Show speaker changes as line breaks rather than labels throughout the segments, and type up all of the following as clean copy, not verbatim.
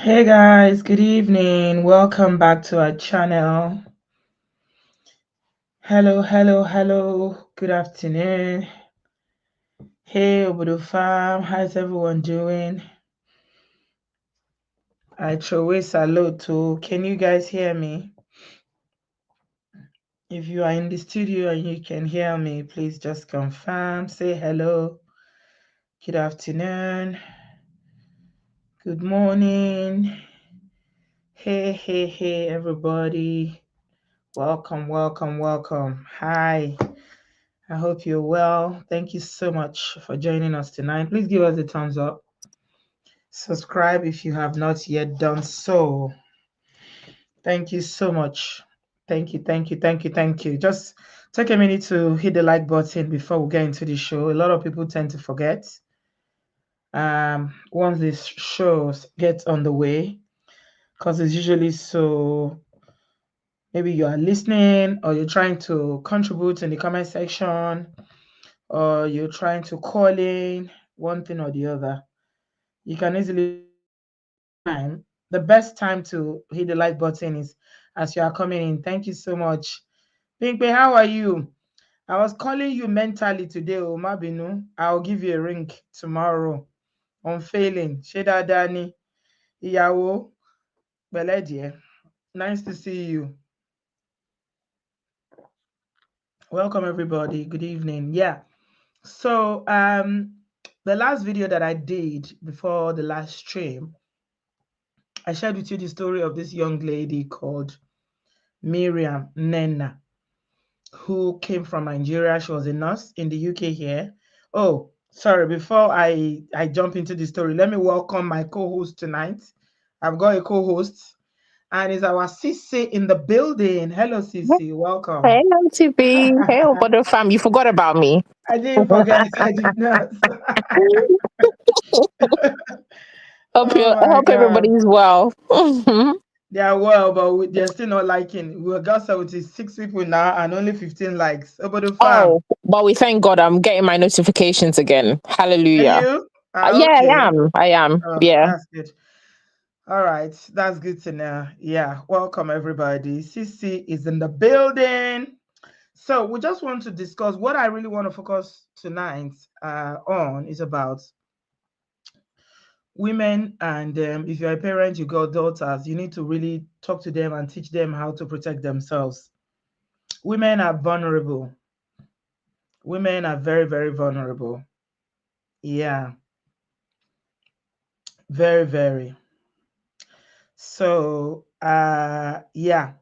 Hey guys, good evening. Welcome back to our channel. Hello. Good afternoon. Hey, Obodo fam, how's everyone doing? I throw away salute too. Can you guys hear me? If you are in the studio and you can hear me, please just confirm. Say hello. Good afternoon. Good morning. Hey, everybody. Welcome. Hi. I hope you're well. Thank you so much for joining us tonight. Please give us a thumbs up. Subscribe if you have not yet done so. Thank you so much. Thank you. Just take a minute to hit the like button before we get into the show. A lot of people tend to forget. Once this show gets on the way, because it's usually so maybe you are listening or you're trying to contribute in the comment section or you're trying to call in, one thing or the other. You can easily time. The best time to hit the like button is as you are coming in. Thank you so much. Pinkpe, how are you? I was calling you mentally today, Omabinu. I'll give you a ring tomorrow. On failing. Sheda Dani. Iyawo. Beledie. Nice to see you. Welcome everybody. Good evening. Yeah. So the last video that I did before the last stream, I shared with you the story of this young lady called Miriam Nena, who came from Nigeria. She was a nurse in the UK here. Oh, sorry, before I jump into the story, let me welcome my co-host tonight. I've got a co-host, and it's our Sissy in the building. Hello, Sissy. Welcome.
Hey, MTB. Hey, Obodo fam. You forgot about me.
I didn't forget. I did not. Oh
I
my
hope
God.
everybody's well.
They are well, but they're still not liking. We got 76 people now and only 15 likes. Over the farm.
Oh, but we thank God I'm getting my notifications again.
Are
Hallelujah.
you?
Yeah, I
Okay.
am. I am.
Oh,
Yeah.
that's good. All right. That's good to know. Yeah. Welcome, everybody. CC is in the building. So we just want to discuss what I really want to focus tonight on is about women. And if you're a parent, you got daughters, you need to really talk to them and teach them how to protect themselves. Women are vulnerable. Women are very vulnerable. Yeah, very. So, yeah,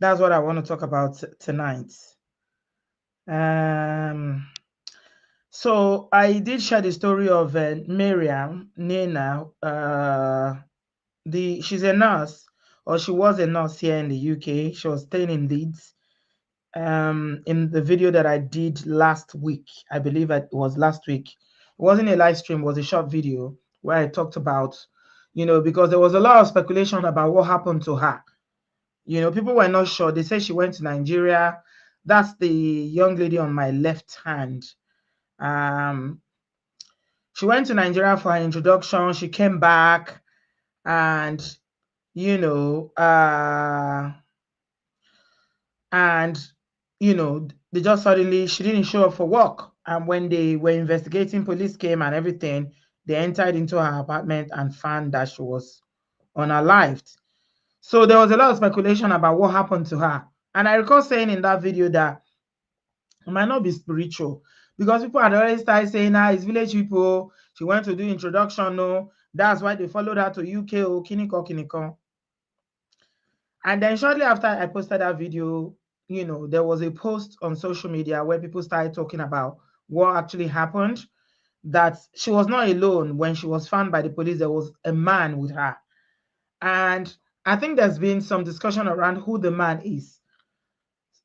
that's what I want to talk about tonight. Um, so I did share the story of Miriam Nena. She's a nurse, or she was a nurse here in the UK. She was staying in Leeds. In the video that I did last week, I believe it was last week. It wasn't a live stream, it was a short video where I talked about, because there was a lot of speculation about what happened to her. People were not sure. They said she went to Nigeria. That's the young lady on my left hand. She went to Nigeria for her introduction. She came back and, you know, uh, and they just suddenly she didn't show up for work, and when they were investigating, police came and everything, they entered into her apartment and found that she was unalived. So there was a lot of speculation about what happened to her, and I recall saying in that video that it might not be spiritual, because people had already started saying, it's village people, she went to do introduction, no, that's why they followed her to UK, kiniko. And then shortly after I posted that video, there was a post on social media where people started talking about what actually happened, that she was not alone. When she was found by the police, there was a man with her. And I think there's been some discussion around who the man is.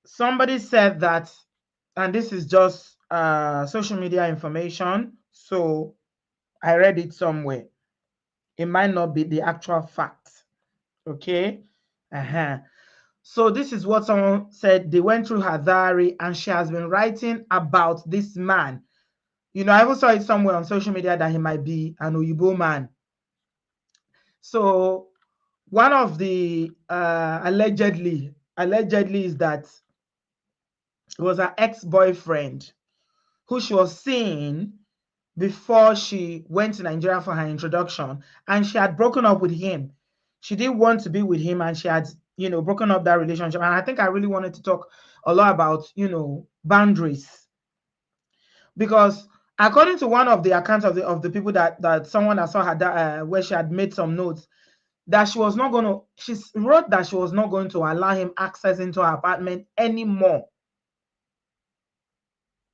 Somebody said that, and this is just social media information, so I read it somewhere. It might not be the actual fact. Okay? So this is what someone said. They went through her diary and she has been writing about this man. I even saw it somewhere on social media that he might be an Oyibo man. So one of the allegedly is that it was her ex-boyfriend who she was seeing before she went to Nigeria for her introduction, and she had broken up with him. She didn't want to be with him, and she had, broken up that relationship. And I think I really wanted to talk a lot about, boundaries, because according to one of the accounts of the people that someone that saw her, where she had made some notes, that she was not going to, she wrote that she was not going to allow him access into her apartment anymore.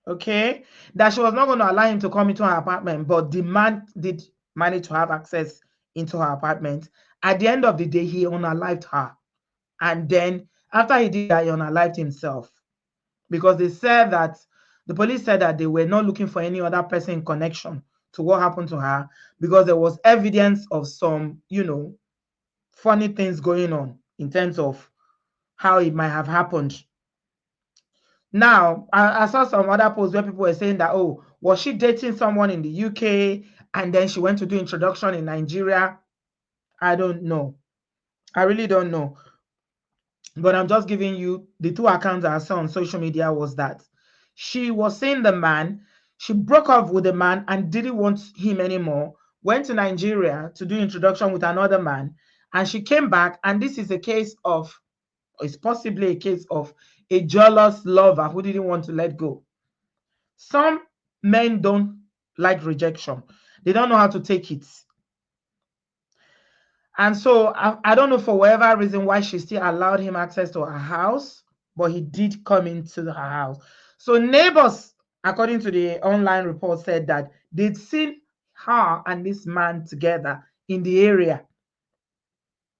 Okay, that she was not going to allow him to come into her apartment, but the man did manage to have access into her apartment. At the end of the day, he unalived her. And then after he did that, he unalived himself, because they said that the police said that they were not looking for any other person in connection to what happened to her, because there was evidence of some, funny things going on in terms of how it might have happened. Now, I saw some other posts where people were saying that, oh, was she dating someone in the UK and then she went to do introduction in Nigeria? I don't know. I really don't know. But I'm just giving you the two accounts I saw on social media. Was that she was seeing the man, she broke up with the man and didn't want him anymore, went to Nigeria to do introduction with another man, and she came back, and this is a case of, it's possibly a case of a jealous lover who didn't want to let go. Some men don't like rejection. They don't know how to take it. And so I don't know, for whatever reason, why she still allowed him access to her house, but he did come into her house. So neighbors, according to the online report, said that they'd seen her and this man together in the area.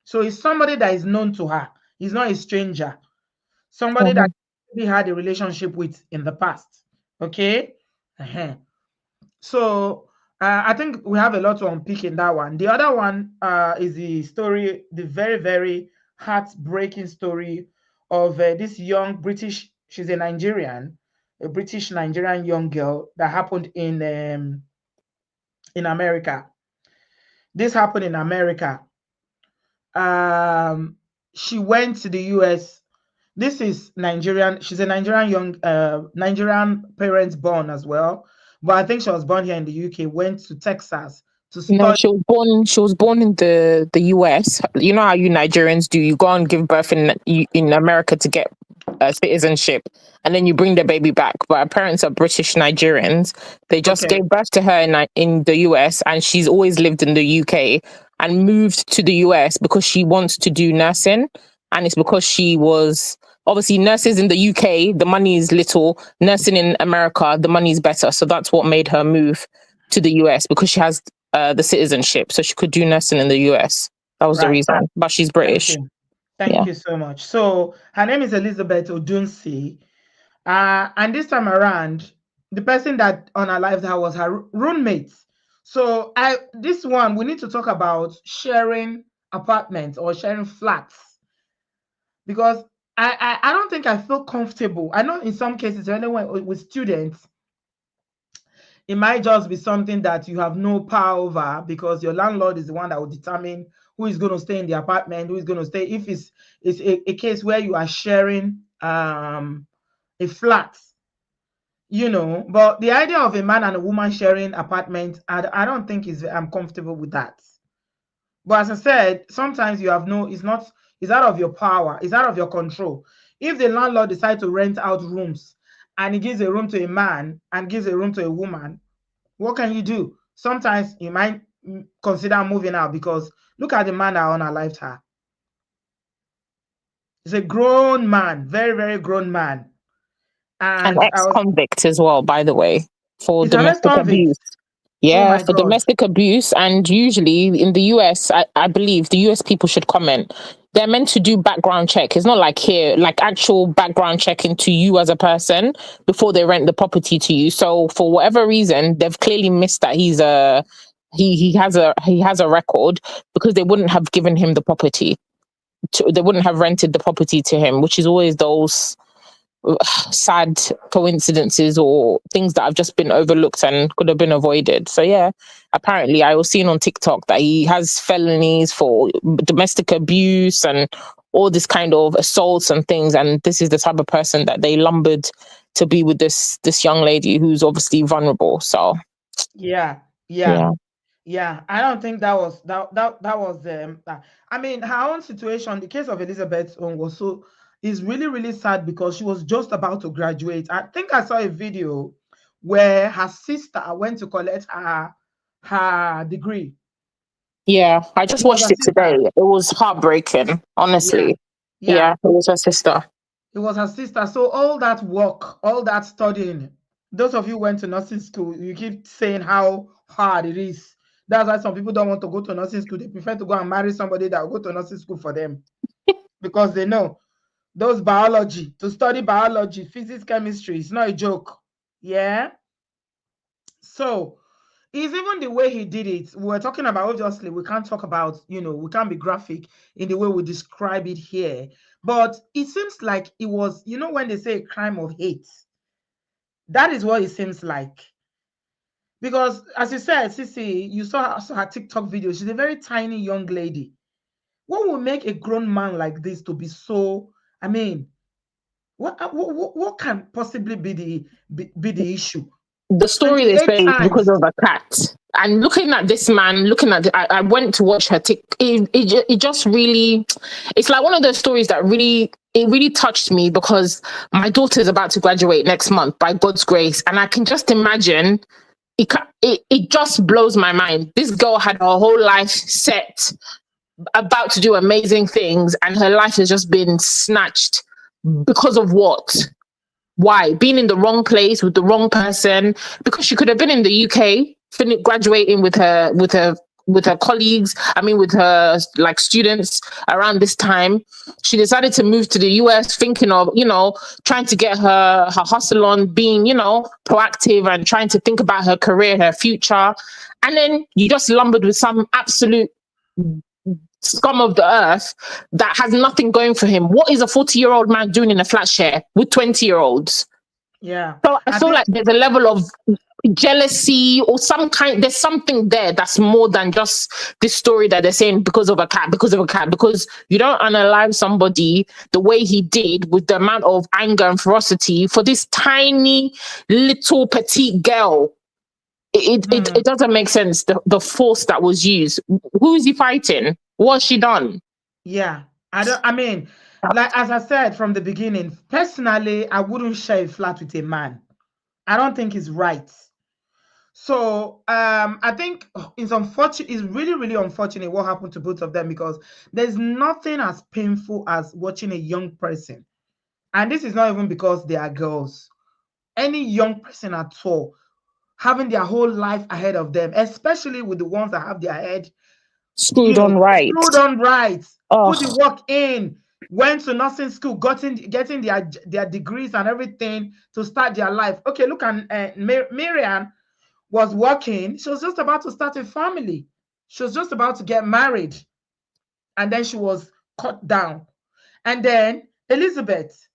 So it's somebody that is known to her. He's not a stranger. Somebody that we had a relationship with in the past. Okay? So I think we have a lot to unpick in that one. The other one is the story, the very, very heartbreaking story of this young British, she's a Nigerian, a British Nigerian young girl, that happened in America. This happened in America. She went to the US. This is Nigerian. She's a Nigerian Nigerian parents born as well. But I think she was born here in the UK, went to Texas to
No,
study.
she was born in the US. You know how you Nigerians do. You go and give birth in America to get citizenship, and then you bring the baby back. But her parents are British Nigerians. They just
Okay.
gave birth to her in the US, and she's always lived in the UK and moved to the US because she wants to do nursing, and it's because she was obviously nurses in the UK. The money is little. Nursing in America, the money is better. So that's what made her move to the US, because she has the citizenship, so she could do nursing in the US. That was the
Right.
reason. But she's
Thank
British.
you.
Yeah.
Thank you so much. So her name is Elizabeth Odunsi. And this time around, the person that unalived her was her roommate. So this one, we need to talk about sharing apartments or sharing flats, because I don't think I feel comfortable. I know in some cases, when with students, it might just be something that you have no power over, because your landlord is the one that will determine who is going to stay in the apartment, who is going to stay. If it's a case where you are sharing a flat, but the idea of a man and a woman sharing apartment, I don't think I'm comfortable with that. But as I said, sometimes you have it's out of your power, it's out of your control. If the landlord decides to rent out rooms and he gives a room to a man and gives a room to a woman, what can you do? Sometimes you might consider moving out, because look at the man that unalived her. He's a grown man, very, very grown man.
An
And
ex-convict as well, by the way, for
he's an
domestic
ex-convict.
abuse.
Oh
Yeah,
my
for
God.
domestic abuse. And usually in the US, I believe the US people should comment. They're meant to do background check. It's not like here, like actual background check into you as a person before they rent the property to you. So for whatever reason, they've clearly missed that he has a record, because they wouldn't have given him the property. They wouldn't have rented the property to him, which is always those sad coincidences or things that have just been overlooked and could have been avoided. So yeah, apparently I was seeing on TikTok that he has felonies for domestic abuse and all this kind of assaults and things. And this is the type of person that they lumbered to be with this young lady who's obviously vulnerable. So
Yeah, yeah.
yeah.
Yeah, I don't think that was I mean, her own situation, the case of Elizabeth's own was so is really really sad because she was just about to graduate. I think I saw a video where her sister went to collect her degree.
Yeah, I just
It was
watched
her
it today.
sister.
It was heartbreaking,
Yeah,
honestly. Yeah,
yeah.
it was her sister.
It was her sister. So all that work, all that studying, those of you who went to nursing school, you keep saying how hard it is. That's why some people don't want to go to nursing school. They prefer to go and marry somebody that will go to nursing school for them because they know those biology, to study biology, physics, chemistry, it's not a joke. Yeah. So it's even the way he did it. We're talking about, obviously, we can't talk about, we can't be graphic in the way we describe it here. But it seems like it was, when they say a crime of hate, that is what it seems like. Because as you said, Sissy, you saw her TikTok video. She's a very tiny young lady. What will make a grown man like this to be so, I mean, what can possibly be the issue?
The story they
28
say is because
times.
of a cat. And looking at this man, I went to watch her tick. It just really, it's like one of those stories that really touched me because my daughter is about to graduate next month by God's grace, and I can just imagine. It just blows my mind. This girl had her whole life set, about to do amazing things, and her life has just been snatched because of what? Why? Being in the wrong place with the wrong person. Because she could have been in the UK, graduating with her colleagues. I mean, with her like students around this time. She decided to move to the US, thinking of trying to get her hustle on, being proactive and trying to think about her career, her future. And then you just lumbered with some absolute scum of the earth that has nothing going for him. What is a 40-year-old man doing in a flat share with 20-year-olds?
Yeah.
So I
I
feel
think,
like there's a level of jealousy or there's something there that's more than just this story that they're saying because of a cat, because you don't unalive somebody the way he did with the amount of anger and ferocity for this tiny little petite girl. It doesn't make sense, the force that was used. Who is he fighting? What's she done?
yeah. I mean, like as I said from the beginning, personally, I wouldn't share a flat with a man. I don't think it's right. So I think it's really, really unfortunate what happened to both of them because there's nothing as painful as watching a young person. And this is not even because they are girls. Any young person at all having their whole life ahead of them, especially with the ones that have their head,
Screwed on right.
screwed on right, put the
Oh,
work in, went to nursing school, getting their degrees and everything to start their life. Okay, look at Miriam was working. She was just about to start a family. She was just about to get married, and then she was cut down. And then Elizabeth,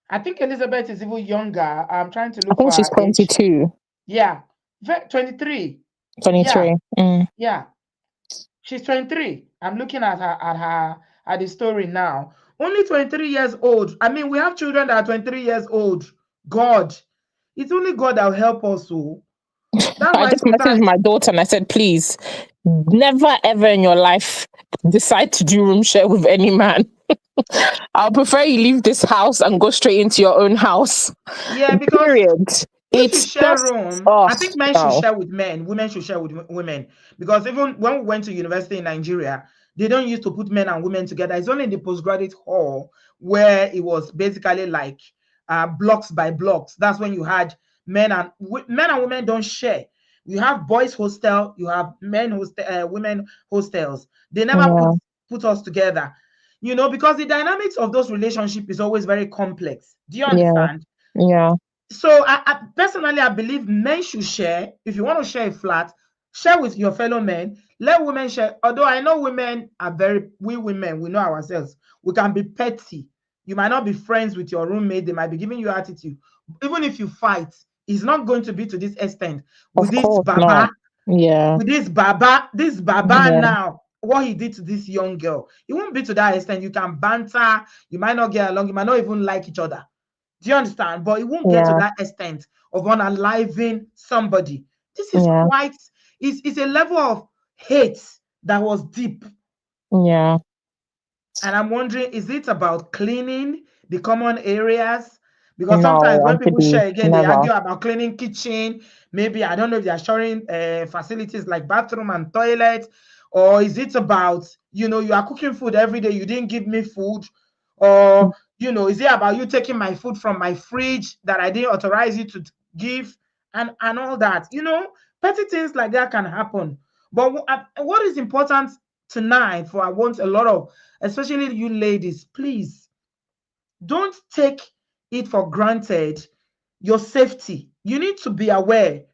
I think Elizabeth is even younger. I'm trying to
I
look for
think she's
her age.
22,
Yeah, 23. Yeah,
23.
yeah. She's 23. I'm looking at the story now. Only 23 years old. I mean, we have children that are 23 years old. God. It's only God that will help us. So that's
I
why
just messaged
sometimes,
my daughter and I said, please, never ever in your life decide to do room share with any man. I'll prefer you leave this house and go straight into your own house.
yeah, because
Period.
if you
It's
share
just,
room,
oh,
I think men should
no.
share with men, women should share with women. Because even when we went to university in Nigeria, they don't used to put men and women together. It's only in the postgraduate hall where it was basically like blocks by blocks. That's when you had men and women don't share. You have boys hostel, you have women hostels. They never
Yeah,
put us together, because the dynamics of those relationships is always very complex. Do you
yeah,
understand?
yeah.
So I personally, I believe men should share. If you want to share a flat, share with your fellow men. Let women share. Although I know women are we women, we know ourselves. We can be petty. You might not be friends with your roommate. They might be giving you attitude. Even if you fight, it's not going to be to this extent. With
Of
this
course not.
Baba,
Yeah.
this Baba
Yeah.
now, what he did to this young girl, it won't be to that extent. You can banter, you might not get along, you might not even like each other. Do you understand? But it won't get to
Yeah.
that extent of unaliving somebody. This is
Yeah.
quite, it's a level of hate that was deep.
Yeah.
And I'm wondering, is it about cleaning the common areas? Because sometimes
No,
when
Auntie
people
B,
share again, they
never.
argue about cleaning kitchen. Maybe I don't know if they're sharing facilities like bathroom and toilet, or is it about, you are cooking food every day, you didn't give me food, or is it about you taking my food from my fridge that I didn't authorize you to give, and all that. Petty things like that can happen. But what is important tonight, for I want a lot of, especially you ladies, please don't take it for granted your safety. You need to be aware.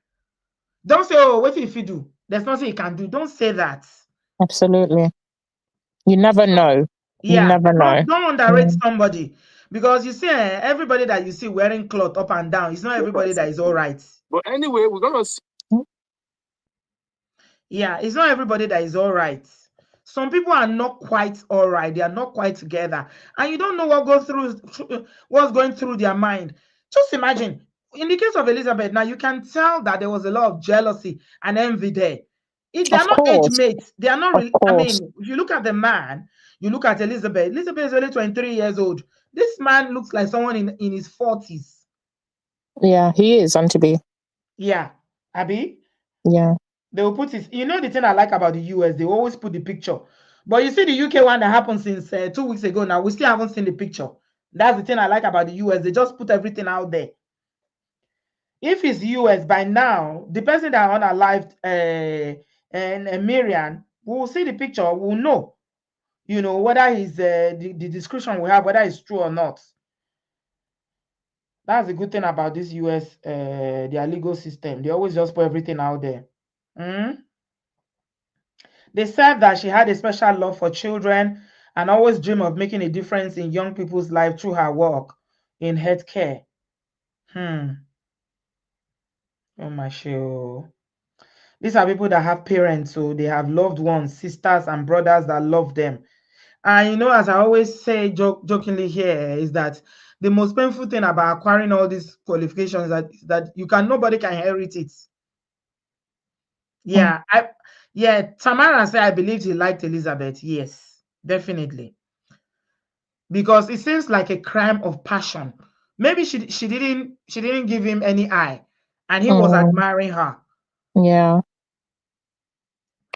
Don't say, oh, what if you do? There's nothing you can do. Don't say that.
Absolutely. You never
So,
know. You
yeah,
never know.
don't underrate
Mm.
somebody, because you see, everybody that you see wearing cloth up and down, it's not everybody that is all right.
But anyway, we're gonna
Yeah, it's not everybody that is all right. Some people are not quite all right. They are not quite together, and you don't know what's going through their mind. Just imagine, in the case of Elizabeth, now you can tell that there was a lot of jealousy and envy there. If they are
Of
not age
course.
mates, they are not
Of
really. I
course.
mean, if you look at the man, you look at Elizabeth. Elizabeth is only 23 years old. This man looks like someone in his 40s.
Yeah, he is, Auntie B.
Yeah, Abby.
Yeah.
They will put it. The thing I like about the US, they always put the picture. But you see the UK one that happened since 2 weeks ago now, we still haven't seen the picture. That's the thing I like about the US. They just put everything out there. If it's US by now, the person that unalived and Miriam, we will see the picture, we'll know, whether he's the description we have, whether it's true or not. That's the good thing about this US, their legal system. They always just put everything out there. Mm? They said that she had a special love for children and always dreamed of making a difference in young people's life through her work in healthcare. Oh my show. These are people that have parents, so they have loved ones, sisters and brothers that love them. And as I always say jokingly here, is that the most painful thing about acquiring all these qualifications that nobody can inherit it.
Mm.
Tamara said I believed he liked Elizabeth. Yes, definitely. Because it seems like a crime of passion. Maybe she didn't give him any eye, and he was
Mm.
admiring her.
Yeah.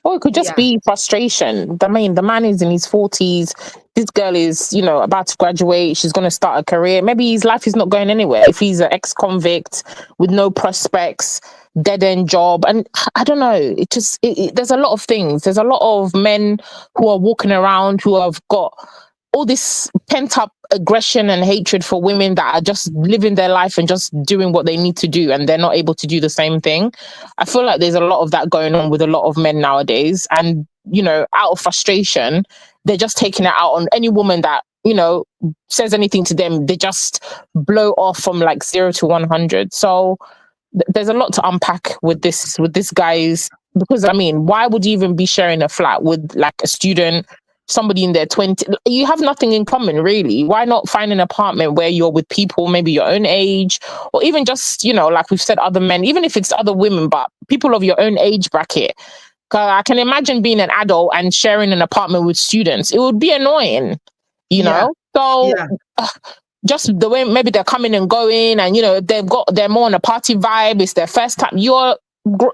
Or it could just
Yeah,
be frustration. I mean, the man is in his 40s. This girl is, about to graduate. She's going to start a career. Maybe his life is not going anywhere. If he's an ex-convict with no prospects, dead-end job. And I don't know. There's a lot of things. There's a lot of men who are walking around who have got all this pent up aggression and hatred for women that are just living their life and just doing what they need to do, and they're not able to do the same thing. I feel like there's a lot of that going on with a lot of men nowadays. And, out of frustration, they're just taking it out on any woman that, says anything to them. They just blow off from like 0 to 100. So there's a lot to unpack with this guy's, because I mean, why would you even be sharing a flat with like a student, somebody in their 20s? You have nothing in common, really. Why not find an apartment where you're with people maybe your own age, or even just, like we've said, other men, even if it's other women, but people of your own age bracket. 'Cause I can imagine being an adult and sharing an apartment with students. It would be annoying,
yeah,
so
yeah,
just the way maybe they're coming and going, and they're more on a party vibe. It's their first time. You're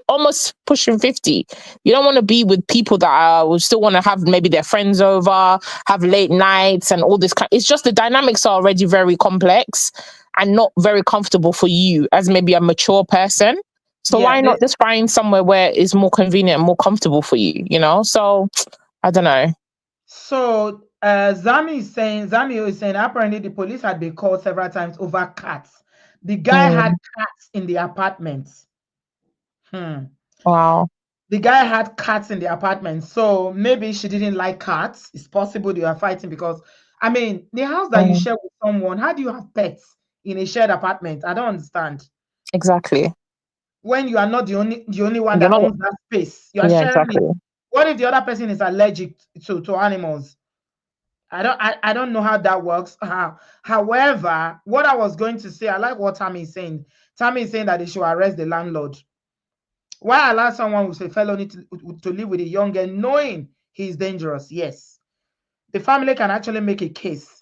almost pushing 50. You don't want to be with people that will still want to have maybe their friends over, have late nights and all this it's just the dynamics are already very complex and not very comfortable for you as maybe a mature person. So
yeah.
why not just find somewhere where it's more convenient and more comfortable for you? So I don't know.
So Zami is saying apparently the police had been called several times over cats. The guy had
Mm,
cats in the apartment. Hmm.
wow.
The guy had cats in the apartment, so maybe she didn't like cats. It's possible they were fighting because I mean, the house that you
Mm,
share with someone, how do you have pets in a shared apartment? I don't understand.
exactly.
When you are not the only one
You're
that
not.
owns that space, you are
Yeah,
sharing it.
exactly.
What if the other person is allergic to animals? I don't know how that works. However, what I was going to say, I like what Tammy is saying. Tammy is saying that they should arrest the landlord. Why allow someone with a felony to live with a young girl knowing he is dangerous? Yes. The family can actually make a case.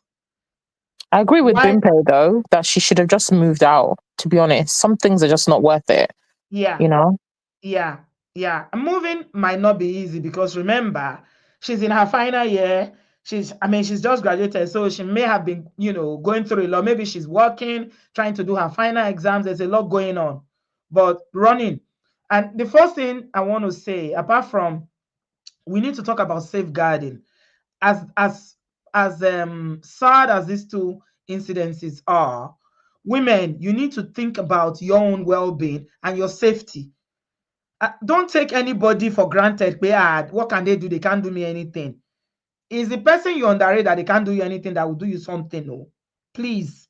I agree with
Why?
Bimpe though that she should have just moved out. To be honest, some things are just not worth it.
Yeah.
You know.
Yeah, yeah. Moving might not be easy because remember, she's in her final year. I mean, she's just graduated, so she may have been, going through a lot. Maybe she's working, trying to do her final exams. There's a lot going on, but running. And the first thing I want to say, apart from, we need to talk about safeguarding. As sad as these two incidences are, women, you need to think about your own well-being and your safety. Don't take anybody for granted. What can they do? They can't do me anything. Is the person you underrate that they can't do you anything that will do you something? No, please.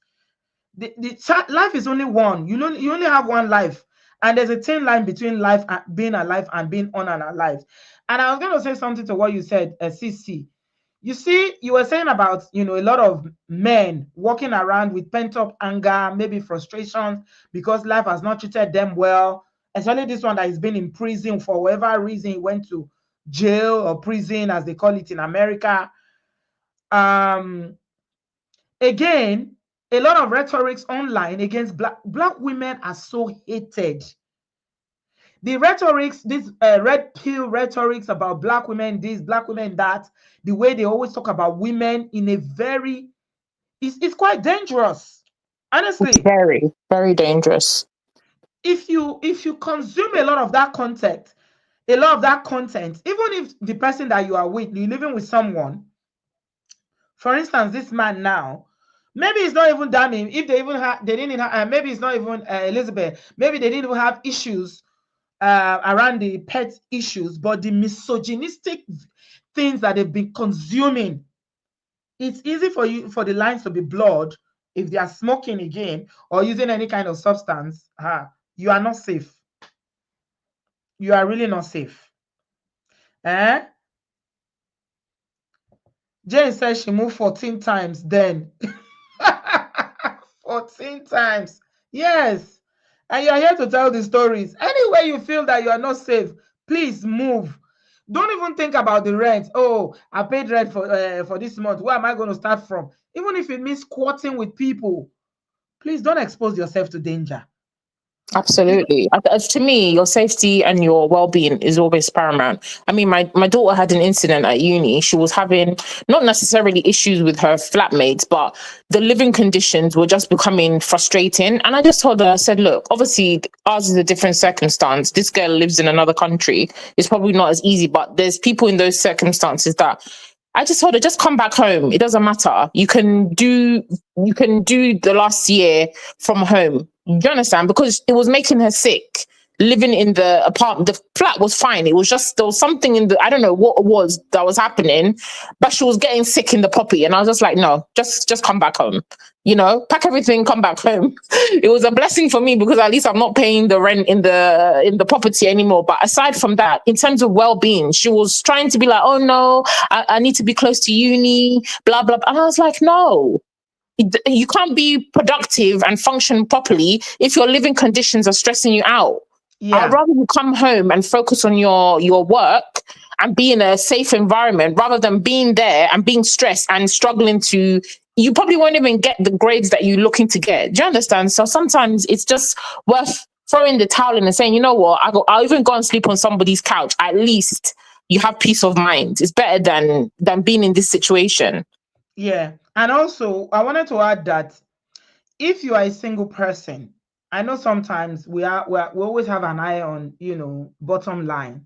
Life is only one. You only have one life, and there's a thin line between life and being alive and being unalive. And I was going to say something to what you said, CC. You see, you were saying about a lot of men walking around with pent up anger, maybe frustration because life has not treated them well. Especially this one that has been in prison for whatever reason. He went to jail or prison, as they call it in America. Um, Again, a lot of rhetorics online against black women are so hated. The rhetorics, this red pill rhetorics about black women, this, black women, that, the way they always talk about women in a very, it's quite dangerous.
It's
Honestly,
very, very dangerous.
if you consume a lot of that content, even if the person that you are with, you're living with someone, for instance, this man now, maybe it's not even damning. If they even have, they didn't have, maybe it's not even Elizabeth. Maybe they didn't even have issues around the pet issues, but the misogynistic things that they've been consuming. It's easy for the lines to be blurred if they are smoking again or using any kind of substance. You are not safe. You are really not safe. Eh? Jane says she moved 14 times then. 14 times. Yes. And you're here to tell the stories. Anywhere you feel that you are not safe, please move. Don't even think about the rent. Oh, I paid rent for this month. Where am I going to start from? Even if it means squatting with people, please don't expose yourself to danger. It's,
Absolutely. To me, your safety and your well-being is always paramount. I mean, my daughter had an incident at uni. She was having not necessarily issues with her flatmates, but the living conditions were just becoming frustrating. And I just told her, I said, look, obviously ours is a different circumstance. This girl lives in another country. It's probably not as easy, but there's people in those circumstances that I just told her, just come back home. It doesn't matter. You can do the last year from home. Do you understand? Because it was making her sick. Living in the apartment, the flat was fine. It was just there was something in the I don't know what it was that was happening, but she was getting sick in the property, and I was just like, no, just come back home. Pack everything, come back home. It was a blessing for me because at least I'm not paying the rent in the property anymore. But aside from that, in terms of well-being, she was trying to be like, oh no, I need to be close to uni, blah blah. And I was like, no, you can't be productive and function properly if your living conditions are stressing you out. I'd
yeah,
rather you come home and focus on your work and be in a safe environment rather than being there and being stressed and struggling to. You probably won't even get the grades that you're looking to get. Do you understand? So sometimes it's just worth throwing the towel in and saying, you know what, I'll even go and sleep on somebody's couch. At least you have peace of mind. It's better than being in this situation.
yeah. And also, I wanted to add that if you are a single person, I know sometimes we always have an eye on bottom line,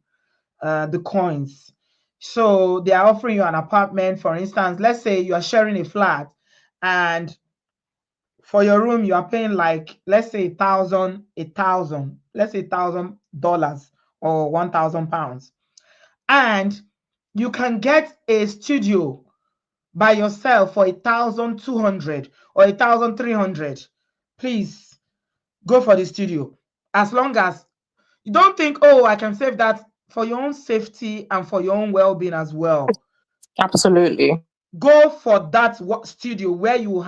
the coins. So they are offering you an apartment, for instance. Let's say you are sharing a flat, and for your room you are paying, like, let's say let's say $1,000 or £1,000, and you can get a studio by yourself for 1,200 or 1,300, please go for the studio. As long as you don't think, oh, I can save that for your own safety and for your own well-being as well.
Absolutely.
Go for that studio where you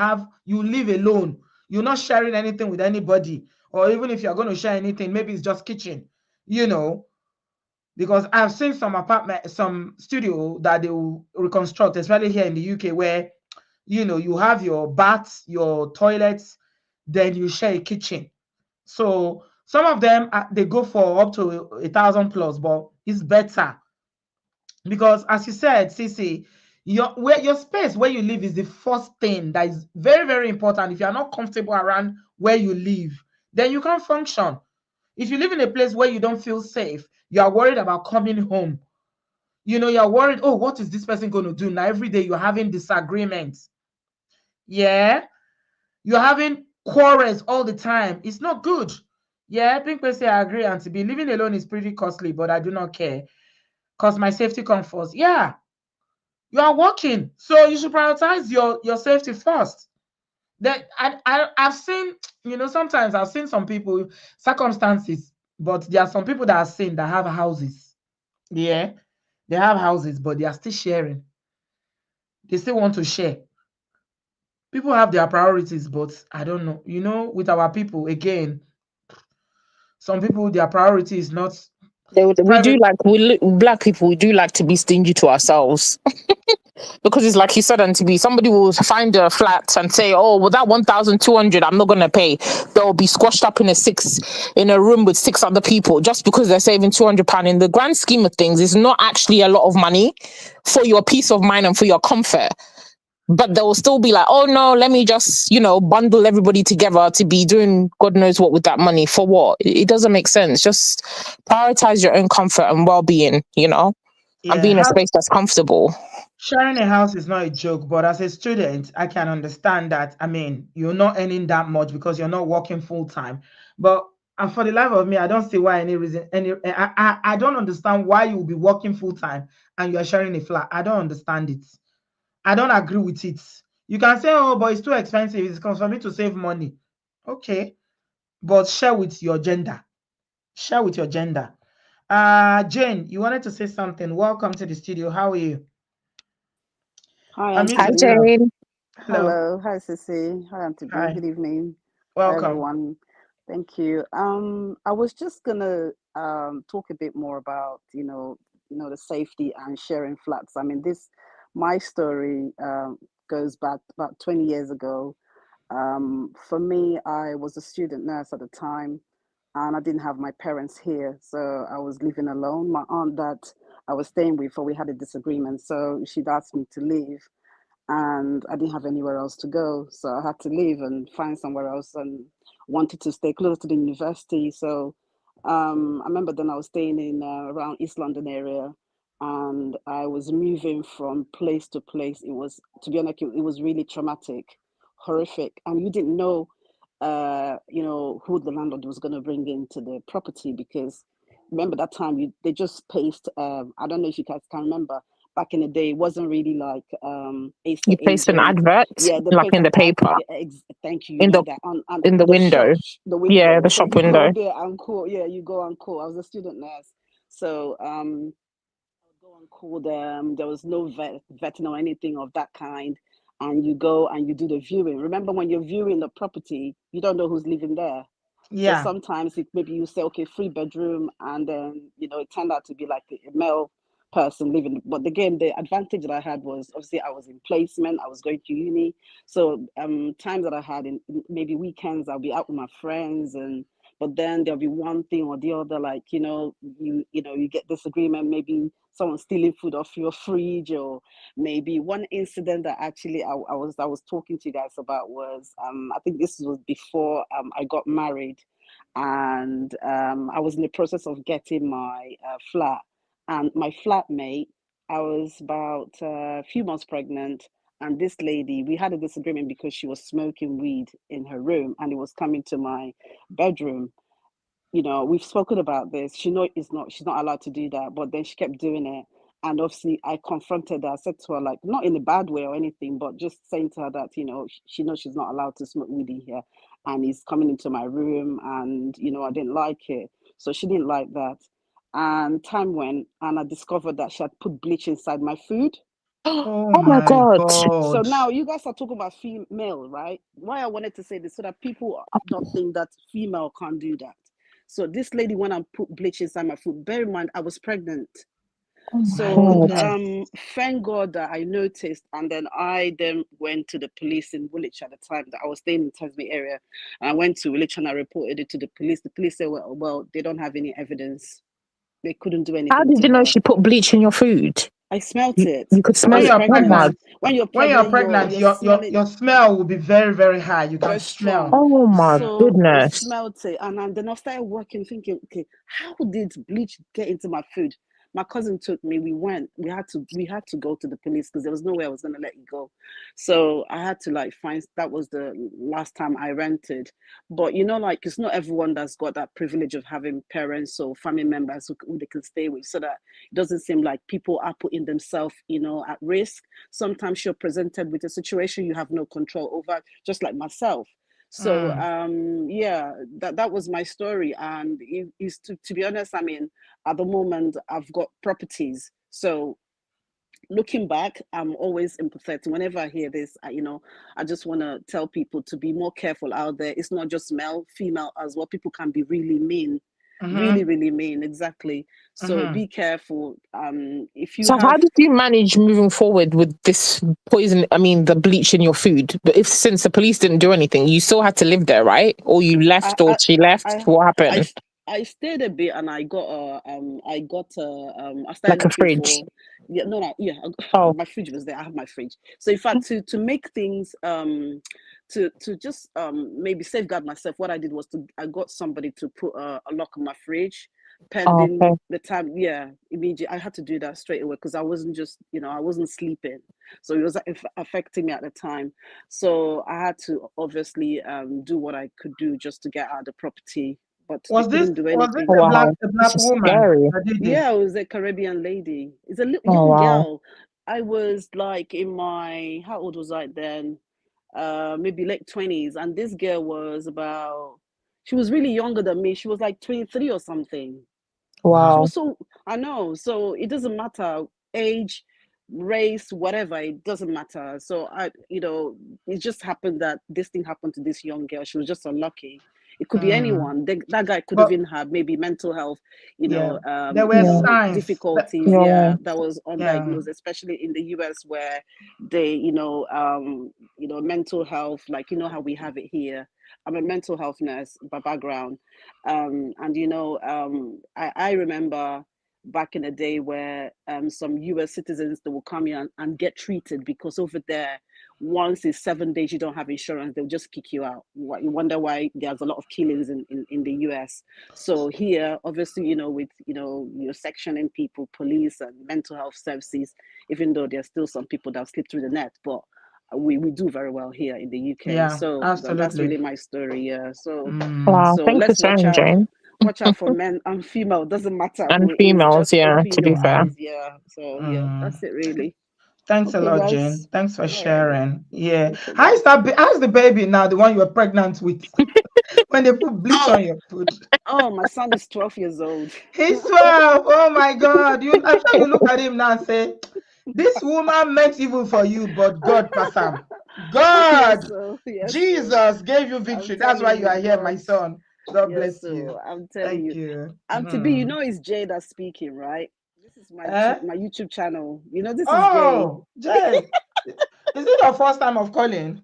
live alone. You're not sharing anything with anybody, or even if you're going to share anything, maybe it's just kitchen, you know. Because I've seen some apartment, some studio that they will reconstruct, especially here in the UK, where you have your baths, your toilets, then you share a kitchen. So some of them they go for up to 1,000 plus, but it's better because, as you said, Cece, your space where you live is the first thing that is very, very important. If you are not comfortable around where you live, then you can't function. If you live in a place where you don't feel safe, you are worried about coming home. You're worried, oh, what is this person going to do? Now, every day you're having disagreements. Yeah. You're having quarrels all the time. It's not good. Yeah, Pink say I agree, and to be living alone is pretty costly, but I do not care because my safety comes first. Yeah, you are working, so you should prioritize your safety first. That I've seen, sometimes I've seen some people circumstances, but there are some people that I've seen that have houses. Yeah, they have houses, but they are still sharing. They still want to share. People have their priorities, but I don't know. With our people, again, some people their priority is not
We do
private.
like black people. We do like to be stingy to ourselves because it's like you said, and to be somebody will find a flat and say, "Oh, well, that 1,200, I'm not gonna pay." They'll be squashed up in a room with six other people just because they're saving £200. In the grand scheme of things, it's not actually a lot of money for your peace of mind and for your comfort. But they will still be like, oh no, let me just, bundle everybody together to be doing God knows what with that money. For what? It doesn't make sense. Just prioritize your own comfort and well being, and be
Yeah,
in a
house
space that's comfortable.
sharing a house is not a joke, but as a student, I can understand that. I mean, you're not earning that much because you're not working full time. But and for the life of me, I don't see why any reason I don't understand why you will be working full time and you are sharing a flat. I don't understand it. I don't agree with it. You can say, oh, but it's too expensive. It's for me to save money. Okay, but share with your gender. Share with your gender. Jane, you wanted to say something. Welcome to the studio. How are you?
Hi,
Unmute
Hi,
Auntie B.
yourself.
Jane.
Hello.
Hello. Hi, Sissy. Hi, Auntie B.
Hi.
Good evening. Hi,
Welcome.
everyone. Thank you. I was just gonna talk a bit more about, the safety and sharing flats. I mean, my story goes back about 20 years ago. For me, I was a student nurse at the time, and I didn't have my parents here, so I was living alone. My aunt that I was staying with, we had a disagreement, so she'd asked me to leave, and I didn't have anywhere else to go. So I had to leave and find somewhere else, and wanted to stay close to the university. So I remember then I was staying in around East London area, and I was moving from place to place. It was, to be honest, it was really traumatic, horrific, and you didn't know, who the landlord was going to bring into the property, because remember that time they just paced. I don't know if you guys can remember, back in the day, it wasn't really like
You
estate
placed an
agent.
advert,
Yeah, they
like
placed
in
an
the
ad.
paper,
Thank you. You
in
know
the
that on
in the
the shop,
window.
the
Yeah,
window.
the
So
shop
you go
window.
there and call. Yeah, you go and call. I was a student nurse, so I would go and call them. There was no vetting or anything of that kind. And you go and you do the viewing. Remember, when you're viewing the property, you don't know who's living there. So
Yeah.
sometimes maybe you say, okay, 3 bedroom, and then it turned out to be like a male person living. But again, the advantage that I had was, obviously, I was in placement, I was going to uni. So times that I had in maybe weekends, I'll be out with my friends, and but then there'll be one thing or the other, like you get disagreement, maybe someone stealing food off your fridge, or maybe one incident that actually I was talking to you guys about was, I think this was before I got married, and I was in the process of getting my flat, and my flatmate, I was about a few months pregnant, and this lady, we had a disagreement because she was smoking weed in her room, and it was coming to my bedroom. We've spoken about this. She's not allowed to do that, but then she kept doing it. And obviously, I confronted her. I said to her, like, not in a bad way or anything, but just saying to her that, she knows she's not allowed to smoke weed in here. And he's coming into my room. And, I didn't like it. So she didn't like that. And time went, and I discovered that she had put bleach inside my food.
Oh
Oh my
my
God.
So
God.
now you guys are talking about female, right? Why I wanted to say this so that people don't think that female can't do that. So this lady went and put bleach inside my food. Bear in mind, I was pregnant.
Oh my
My
So
goodness.
God.
thank God that I noticed, and then I then went to the police in Woolwich at the time that I was staying in Tasmania area. And I went to Woolwich and I reported it to the police. The police said, well, they don't have any evidence. They couldn't do
How
anything
did
to
you know
her.
she put bleach in your food?
I smelt
You,
it.
you could
I
smell
When
was
it.
you're
Oh
pregnant.
my,
pregnant,
When you're
when you're
pregnant,
pregnant,
you're
your your
smelling
your smell will be very, very high. You
very
can
strong.
smell.
oh my
So I
goodness.
smelt it, and then I started working, thinking, okay, how did bleach get into my food? My cousin took me. We went. We had to go to the police because there was no way I was gonna let you go. So I had to like find. That was the last time I rented. But like it's not everyone that's got that privilege of having parents or family members who they can stay with, so that it doesn't seem like people are putting themselves, at risk. Sometimes you're presented with a situation you have no control over, just like myself. So
Mm.
yeah, that was my story, and it is to be honest. I mean, at the moment, I've got properties, so looking back, I'm always empathetic. Whenever I hear this, I just want to tell people to be more careful out there. It's not just male, female as well. People can be really mean, really,
Mm-hmm.
really mean. Exactly. So
Mm-hmm.
be careful. If you
So how
have
did you manage moving forward with this poison? I mean, the bleach in your food. But if since the police didn't do anything, you still had to live there, right? Or you
I
left, or
I
she left.
I
What
I,
happened?
I stayed a bit and I started
Like a
looking
fridge.
for yeah no no yeah
Oh,
my fridge was there. I have my fridge. So in fact to make things to just maybe safeguard myself, what I did was I got somebody to put a lock on my fridge
oh,
pending
okay.
the time. Yeah, immediately I had to do that straight away because I wasn't just I wasn't sleeping, so it was affecting me at the time. So I had to obviously do what I could do just to get out of the property, but they couldn't do
Was this
anything.
Oh, wow.
a
This
black
is
woman
scary.
that did
Yeah,
this?
it was a Caribbean lady. It's a
Oh,
young
wow.
girl. I was like in my, how old was I then? Maybe late 20s. And this girl was about, she was really younger than me. She was like 23 or something. She
Wow.
Wow.
was so, I know. So it doesn't matter age, race, whatever. It doesn't matter. So it just happened that this thing happened to this young girl. She was just unlucky. It could be
Mm.
anyone. That guy could have
But
even had maybe mental health,
yeah, there were
Yeah.
signs that
difficulties.
Yeah.
Yeah, that was
yeah.
undiagnosed, especially in the US where they, mental health, like how we have it here. I'm a mental health nurse by background, and I remember back in the day where some US citizens that will come here and get treated because over there, once it's 7 days you don't have insurance, they'll just kick you out. You wonder why there's a lot of killings in the US. So here, obviously, with you're sectioning people, police and mental health services, even though there's still some people that slip through the net, but we do very well here in the UK.
Yeah,
So that's
absolutely.
really my story. Yeah. So
Mm.
Wow.
so
Thanks for
let's
sharing, Jane.
watch out for men and female. Doesn't matter
And
who it is.
females,
Just
yeah,
open
to be
your
fair.
Mm.
eyes. Yeah. So yeah,
Mm.
that's it really.
Thanks a
Okay,
lot, Jane.
guys.
Thanks for
All right.
sharing. Yeah.
Okay, guys.
How's the baby now, the one you were pregnant with? When they put bleach on your food.
Oh, my son is 12 years old.
He's 12. Oh my God. I'm sure you look at him now and say, this woman meant evil for you, but God pass him.
Yes,
God,
so yes, so
Jesus gave you
I'm
victory. That's why
telling
you
you,
are here, my
God.
son. God
Yes,
bless you.
so I'm telling
Thank
you.
you.
And to be,
Mhm.
it's Jay that's speaking, right? This is
Eh?
my YouTube channel. This is Jay.
Oh, Jay. Is it your first time of calling?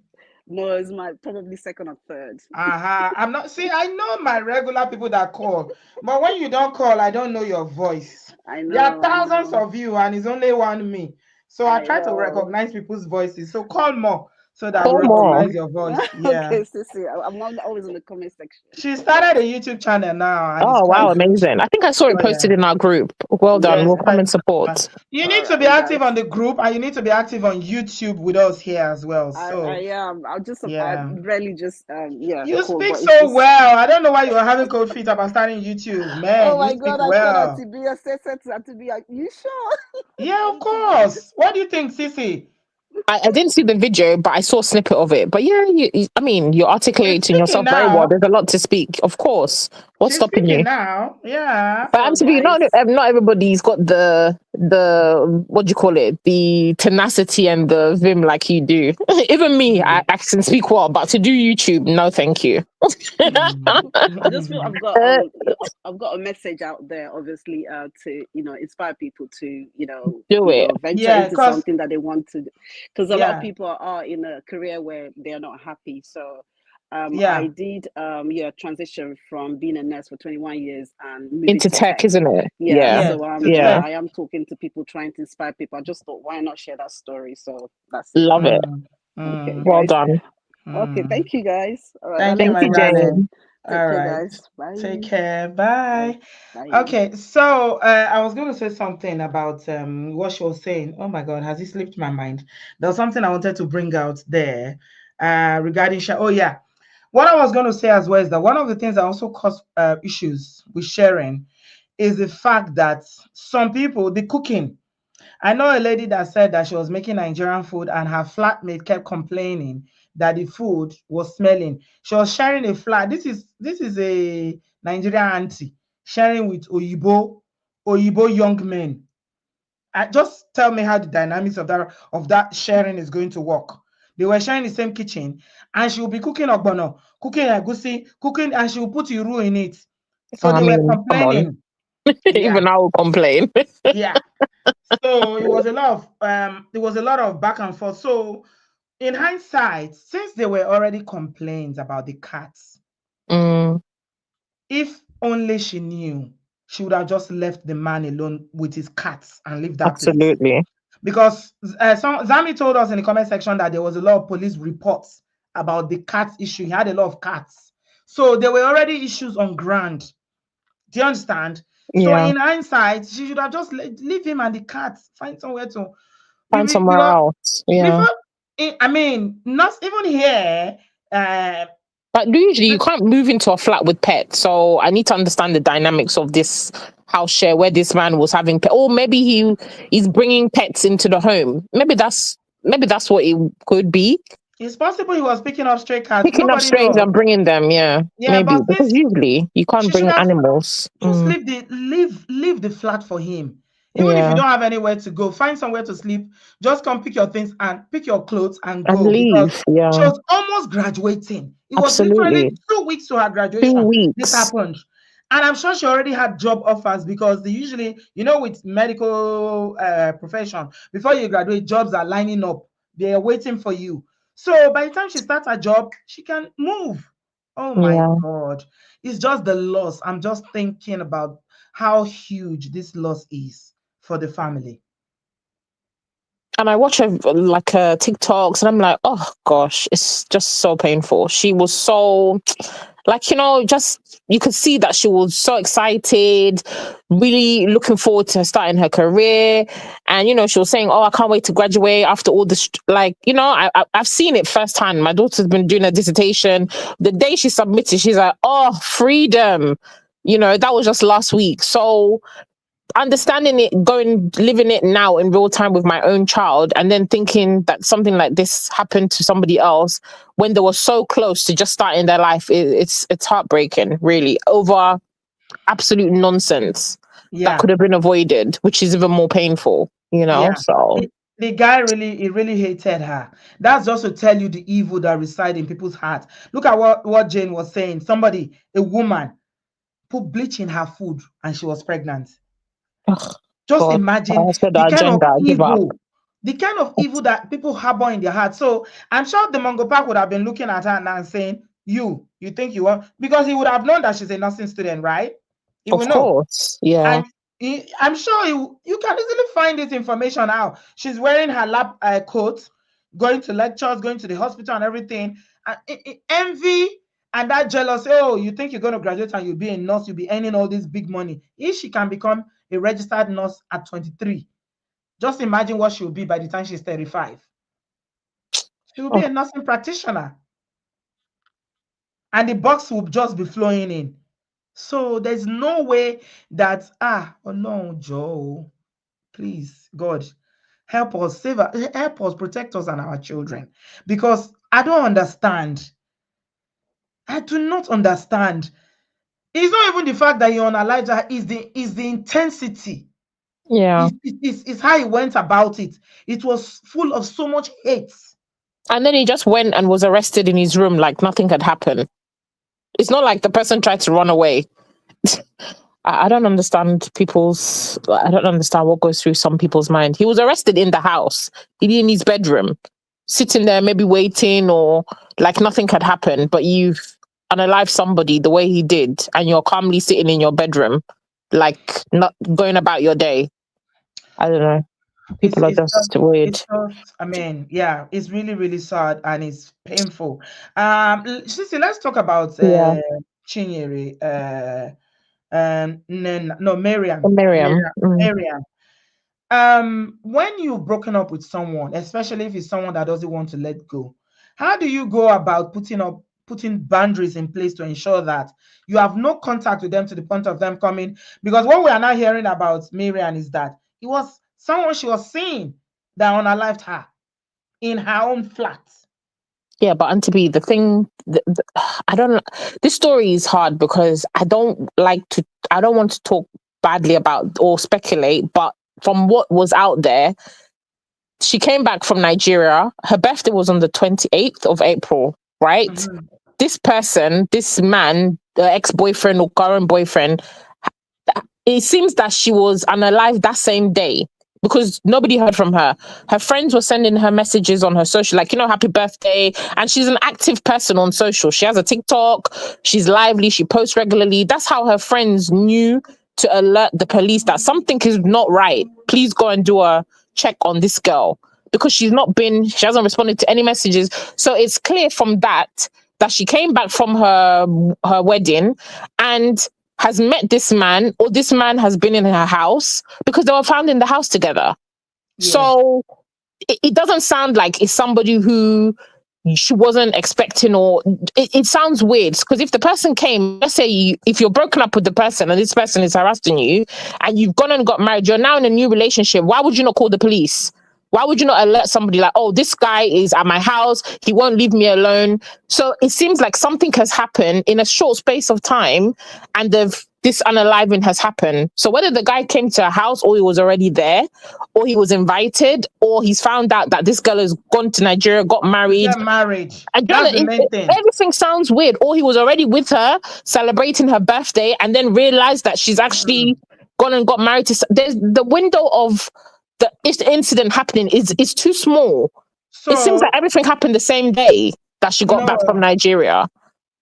No, it's my probably second or third.
I'm not, see, I know my regular people that call, but when you don't call, I don't know your voice.
I
There are
know, I
thousands
know,
of you, and it's only one me. So I
I
try to
know.
recognize people's voices. So call more. so that we
Four more.
recognize your voice. Yeah.
Okay, Sissy, I'm not always in the comment section.
She started a YouTube channel now and it's
Oh
quite
wow,
good.
amazing. I think I saw it
Oh yeah.
posted in our group. Well done.
Yes,
We'll come
quite
and
good.
support.
You
All
need to be
right,
active on
guys.
the group and you need to be active on YouTube with us here as well.
I
So
am. I
yeah.
really just yeah,
You
cool.
speak
But it's
so
just
well. I don't know why you were having cold feet about starting YouTube.
oh
Man, you
my
speak
god, I said that
well.
to be a said to be like, you sure?
Yeah, of
I'm to be
course. What do you think, Sissy?
I didn't see the video, but I saw a snippet of it. But yeah, I mean, you're
She's
articulating
speaking
yourself very well.
now.
There's a lot to speak, of course. What's
She's
stopping
speaking
you?
now. Yeah.
But
so
I'm to be not
guys.
not everybody's got the what do you call it, the tenacity and the vim like you do. Even me,
Mm,
I can speak well, but to do YouTube, no, thank you.
I just feel
mm.
Uh,
I've got a message out there, obviously, to inspire people to
do it.
venture
Yeah,
into
cause
something that they want to, because a lot of
yeah,
people are in a career where they are not happy. So, I
yeah.
did transition from being a nurse for 21 years and moving
Into
to
tech,
tech.
isn't it?
Yeah,
Yeah,
Yes,
so
to
yeah,
yeah.
tech.
I am talking to people, trying to inspire people. I just thought, why not share that story? So that's it.
Love it.
Mm,
Okay,
mm,
Well
guys.
done.
Okay,
mm.
thank you, guys. All right, I'll
Thank
let
you,
Thank
you
my
you,
go.
darling.
Jane.
Take
All
care,
right.
guys.
Take
Bye.
care.
Bye.
Bye.
Bye.
Okay, so I was going to say something about what she was saying. Oh my God, has it slipped my mind? There was something I wanted to bring out there regarding Oh yeah, what I was going to say as well is that one of the things that also cause issues with sharing is the fact that some people, the cooking. I know a lady that said that she was making Nigerian food and her flatmate kept complaining that the food was smelling. She was sharing a flat. This is a Nigerian auntie sharing with Oyibo young men. Just tell me how the dynamics of that sharing is going to work. They were sharing the same kitchen, and she will be cooking ogbono, cooking egusi, cooking, and she will put iru in it. So
I
they were
mean, come on.
complaining. Yeah,
Even I will complain.
yeah. So it was a lot of back and forth. So in hindsight, since there were already complaints about the cats,
Mm,
if only she knew, she would have just left the man alone with his cats and leave that place.
absolutely.
Because Zami told us in the comment section that there was a lot of police reports about the cat issue. He had a lot of cats. So there were already issues on ground. Do you understand? So
Yeah.
in hindsight, she should have just leave him and the cats, find somewhere to
Find somewhere
because
else. Yeah.
before, I mean, not even here.
But usually you can't move into a flat with pets. So I need to understand the dynamics of this house share where this man was having pet. Or maybe he's bringing pets into the home. Maybe that's what it could be.
It's possible he was picking up stray cats.
Picking up
Nobody
strays
knows.
and bringing them. Yeah,
Yeah,
maybe
but
because
since
usually you can't
she should
bring
have
animals.
just leave the flat for him. Even if you
Yeah,
don't have anywhere to go, find somewhere to sleep. Just come pick your things and pick your clothes and
and
go because
leave.
she
Yeah,
was almost graduating. It was literally
absolutely.
2 weeks to her
2
graduation. This
weeks.
happened. And I'm sure she already had job offers because they usually, with medical profession, before you graduate, jobs are lining up. They are waiting for you. So by the time she starts her job, she can move. Oh my
Yeah.
God. It's just the loss. I'm just thinking about how huge this loss is for the family.
And I watch her like TikToks, and I'm like, oh gosh, it's just so painful. She was so like, just you could see that she was so excited, really looking forward to starting her career. And she was saying, oh, I can't wait to graduate after all this. Like, I've seen it firsthand. My daughter's been doing a dissertation. The day she submitted, she's like, oh, freedom. That was just last week. So understanding it, living it now in real time with my own child, and then thinking that something like this happened to somebody else when they were so close to just starting their life, it's heartbreaking, really, over absolute nonsense that
Yeah,
could have been avoided, which is even more painful,
yeah.
so
The guy really hated her. That's just to tell you the evil that reside in people's hearts. Look at what Jane was saying. Somebody, a woman, put bleach in her food and she was pregnant.
ugh,
Just
god,
imagine
I said
the
the
kind of
agenda, give up.
evil, that people harbor in their heart. So I'm sure the Mongo Park would have been looking at her now and saying, you think you want, because he would have known that she's a nursing student, right? He will
Of
know.
course, yeah.
And I'm sure you can easily find this information out. She's wearing her lab coat. going to lectures, going to the hospital and everything. And envy and that jealousy, oh, you think you're going to graduate and you'll be a nurse, you'll be earning all this big money. If she can become a registered nurse at 23, just imagine what she'll be by the time she's 35. She will be
Oh,
a nursing practitioner and the bucks will just be flowing in. So there's no way that, oh no, Joe, please, God, help us, save us, help us, protect us and our children. Because I don't understand. I do not understand. It's not even the fact that you're unalived her, is the intensity.
yeah.
It's how he went about it. It was full of so much hate.
And then he just went and was arrested in his room like nothing had happened. It's not like the person tried to run away. I don't understand people's. I don't understand what goes through some people's mind. He was arrested in the house, in his bedroom, sitting there, maybe waiting or like nothing had happened. But you've unalived somebody the way he did, and you're calmly sitting in your bedroom, like not going about your day. I don't know.
It's
People are
it's
just
just
weird.
it's just I mean, yeah, it's really, really sad and it's painful. Sissy, let's talk about
Yeah,
Chinyere, no, Miriam.
Miriam.
Miriam. Miriam. When you've broken up with someone, especially if it's someone that doesn't want to let go, how do you go about putting boundaries in place to ensure that you have no contact with them to the point of them coming? Because what we are now hearing about Miriam is that it was someone she was seeing that unalived her in her own flat.
Yeah, but Auntie B, I don't. This story is hard because I don't like to. I don't want to talk badly about or speculate. But from what was out there, she came back from Nigeria. Her birthday was on the 28th of April, right?
Mhm.
This person, this man, the ex-boyfriend or current boyfriend, it seems that she was unalive that same day because nobody heard from her. Her friends were sending her messages on her social, like, happy birthday. And she's an active person on social. She has a TikTok, she's lively, she posts regularly. That's how her friends knew to alert the police that something is not right. Please go and do a check on this girl because she hasn't responded to any messages. So it's clear from that she came back from her wedding and has met this man, or this man has been in her house because they were found in the house together.
Yeah.
So it doesn't sound like it's somebody who she wasn't expecting, or it sounds weird because if the person came, let's say if you're broken up with the person and this person is harassing you and you've gone and got married, you're now in a new relationship, why would you not call the police? Why would you not alert somebody like, oh, this guy is at my house, he won't leave me alone? So it seems like something has happened in a short space of time and this unaliving has happened. So whether the guy came to a house or he was already there, or he was invited, or he's found out that this girl has gone to Nigeria, got
To
married.
get married.
And
That's the main thing.
everything sounds weird. Or he was already with her celebrating her birthday and then realized that she's actually
Mhm.
gone and got married to. There's the window of the incident happening is too small. It seems like
So
everything happened the same day that she got back from
no,
Nigeria.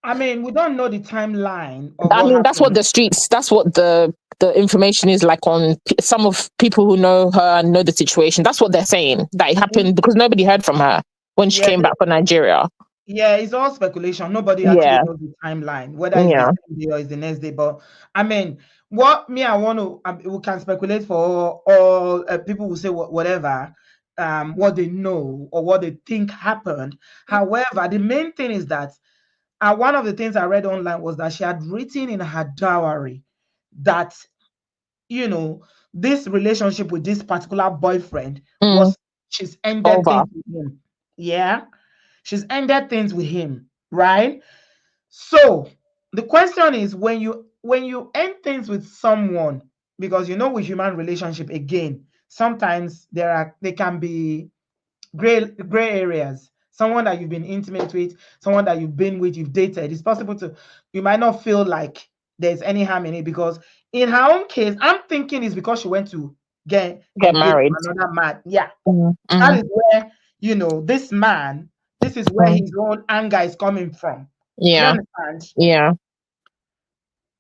I mean, we don't know the timeline of
I
what
mean, that's what
happened.
the streets, that's what the information is like on some of people who know her and know the situation. That's what they're saying, that it
We-
happened because nobody heard from her when she
Yeah,
came back from Nigeria.
yeah, it's all speculation. Nobody actually
Yeah,
knows the timeline, whether it's the
yeah,
same day or it's the next day. But I mean, what me I want to, we can speculate for all people will say whatever, what they know or what they think happened. However, the main thing is that one of the things I read online was that she had written in her diary that you know this relationship with this particular boyfriend
mm,
was she's ended
over.
things with him. Yeah, she's ended things with him, right? So the question is when you end things with someone, because with human relationship again, sometimes they can be gray areas. Someone that you've been intimate with, someone that you've been with, you've dated. It's possible you might not feel like there's any harm in it because in her own case, I'm thinking it's because she went to get
Get
engaged
married.
to another man. Yeah,
Mm,
that
mm,
is where this man. This is where
mm.
his own anger is coming from. Do you
Yeah,
understand?
yeah.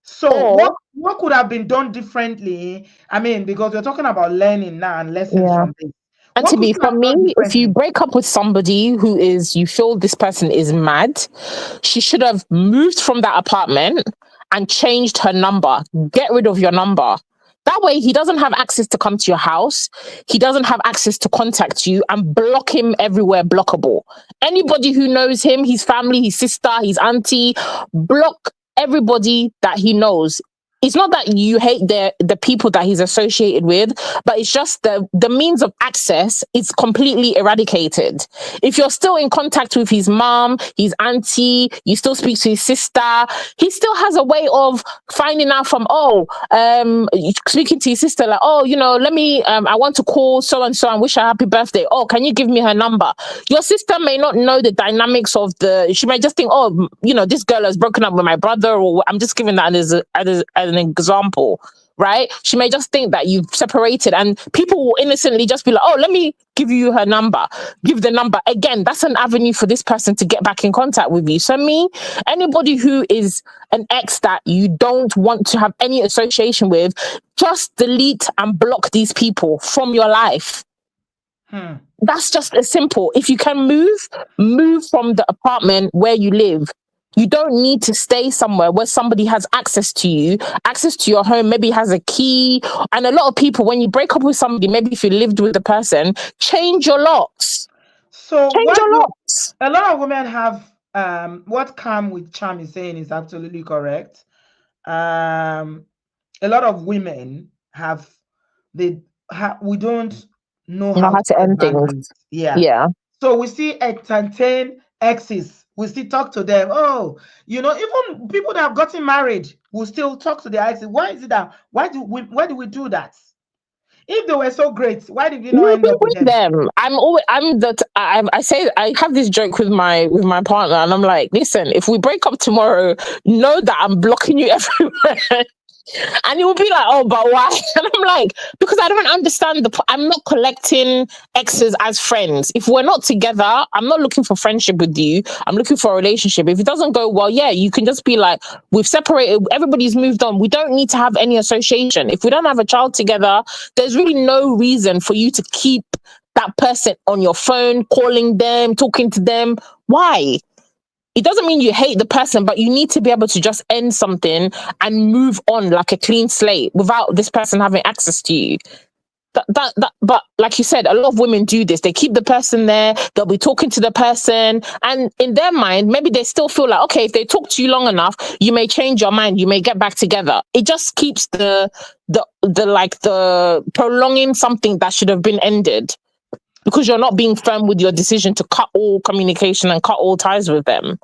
So what
Or
what could have been done differently? I mean, because we're talking about learning now and lessons
yeah,
from this.
And
What
to
could
be
you
for
have
me,
done
if you
differently?
break up with somebody who is, you feel this person is mad, she should have moved from that apartment and changed her number. Get rid of your number. That way, he doesn't have access to come to your house. He doesn't have access to contact you, and block him everywhere blockable. Anybody who knows him, his family, his sister, his auntie, block everybody that he knows. It's not that you hate the people that he's associated with, but it's just the means of access is completely eradicated. If you're still in contact with his mom, his auntie, you still speak to his sister, he still has a way of finding out from, speaking to his sister, like, oh, let me, I want to call so and so and wish her happy birthday. Oh, can you give me her number? Your sister may not know the dynamics of she might just think, oh, this girl has broken up with my brother, or I'm just giving that as an example, right? She may just think that you've separated, and people will innocently just be like, oh, let me give you her number. Give the number. Again, that's an avenue for this person to get back in contact with you. So anybody who is an ex that you don't want to have any association with, just delete and block these people from your life. That's just as simple. If you can move from the apartment where you live. You don't need to stay somewhere where somebody has access to you, access to your home, maybe has a key. And a lot of people, when you break up with somebody, maybe if you lived with the person, change your locks.
So
Change
what
your
do
locks.
a lot of women have? What Calm with Charm is saying is absolutely correct. A lot of women have we don't know
Know
how
how
to
to
set
end things.
boundaries. Yeah.
Yeah.
So we see entertain exes. We still talk to them. Oh, even people that have gotten married will still talk to their exes. Why is it that? Why do we do that? If they were so great, why did we not
You
end
be
up with
with
them?
them. I say I have this joke with my partner, and I'm like, listen, if we break up tomorrow, know that I'm blocking you everywhere. And you'll be like, oh, but why? And I'm like, because I don't understand I'm not collecting exes as friends. If we're not together, I'm not looking for friendship with you. I'm looking for a relationship. If it doesn't go well, yeah, you can just be like, we've separated, everybody's moved on. We don't need to have any association. If we don't have a child together, there's really no reason for you to keep that person on your phone, calling them, talking to them. Why? It doesn't mean you hate the person, but you need to be able to just end something and move on like a clean slate without this person having access to you. But like you said, a lot of women do this. They keep the person there. They'll be talking to the person, and in their mind, maybe they still feel like, okay, if they talk to you long enough, you may change your mind. You may get back together. It just keeps the prolonging something that should have been ended because you're not being firm with your decision to cut all communication and cut all ties with them.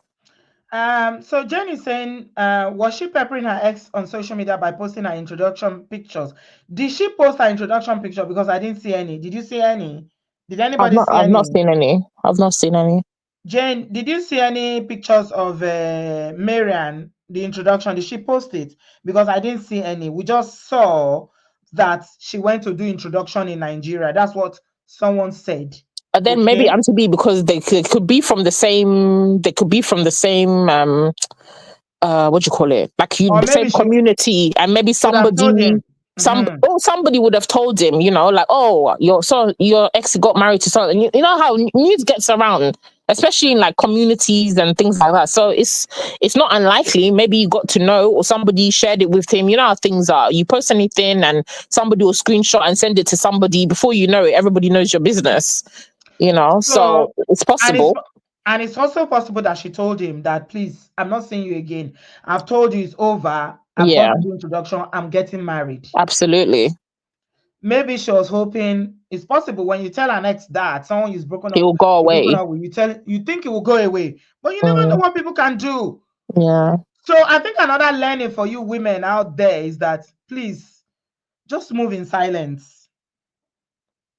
So Jen is saying, was she peppering her ex on social media by posting her introduction pictures? Did she post her introduction picture? Because I didn't see any. Did you see any? Did anybody see
I've not
any?
seen any. I've not seen any.
Jane, did you see any pictures of Miriam, the introduction? Did she post it? Because I didn't see any. We just saw that she went to do introduction in Nigeria. That's what someone said.
But then maybe
Okay.
Auntie B, because they could be from the same. They could be from the same. What do you call it? Like
Or
the
maybe
same
she
community, and maybe
should have told him.
somebody would have told him, like, oh, your ex got married to someone. You know how news gets around, especially in like communities and things like that. So it's not unlikely. Maybe you got to know, or somebody shared it with him. You know how things are. You post anything, and somebody will screenshot and send it to somebody. Before you know it, everybody knows your business. So
So,
it's
and it's
possible.
and it's also possible that she told him that, please, I'm not seeing you again. I've told you it's over. I've gone
Yeah,
to the introduction. I'm getting married.
absolutely.
Maybe she was hoping. It's possible when you tell an ex that someone is broken
It
up,
will go
you're broken
away.
up with, you think it will go away, but you never know
Mm,
what people can do.
yeah.
So I think another learning for you women out there is that, please, just move in silence.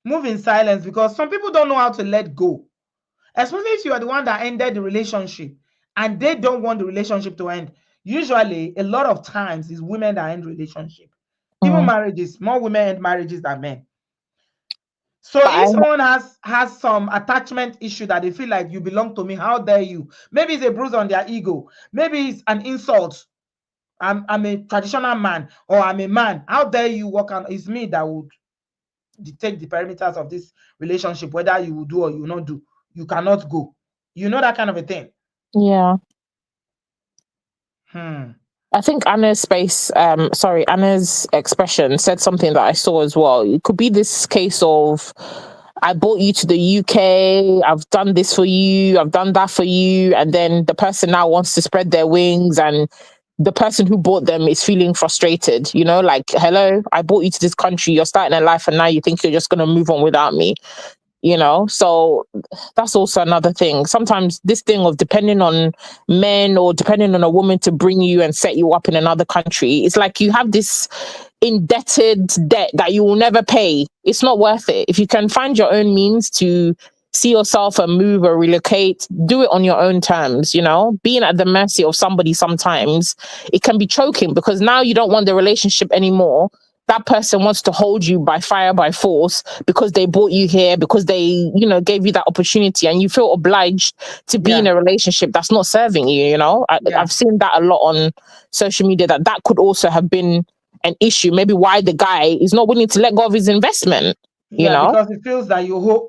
Move in silence, because some people don't know how to let go. Especially if you are the one that ended the relationship and they don't want the relationship to end. Usually, a lot of times, it's women that end relationship. Even
Mm.
marriages, more women end marriages than men. So
But
if someone has some attachment issue that they feel like you belong to me, how dare you? Maybe it's a bruise on their ego. Maybe it's an insult. I'm a traditional man, or I'm a man. How dare you walk on? It's me that would. dictate the perimeters of this relationship, whether you will do or you will not do. You cannot go. You know, that kind of a thing.
Yeah.
Hmm.
I think Anna's expression said something that I saw as well. It could be this case of, I brought you to the UK, I've done this for you, I've done that for you, and then the person now wants to spread their wings, and the person who bought them is feeling frustrated, like, hello, I brought you to this country, you're starting a life, and now you think you're just going to move on without me. So that's also another thing. Sometimes this thing of depending on men or depending on a woman to bring you and set you up in another country, it's like you have this indebted debt that you will never pay. It's not worth it. If you can find your own means to see yourself and move or relocate, do it on your own terms. Being at the mercy of somebody, sometimes it can be choking, because now you don't want the relationship anymore. That person wants to hold you by fire, by force, because they brought you here, because they, gave you that opportunity, and you feel obliged to be in
Yeah.
a relationship that's not serving you.
Yeah.
I've seen that a lot on social media, that could also have been an issue. Maybe why the guy is not willing to let go of his investment. You
Yeah,
know,
because it feels that you owe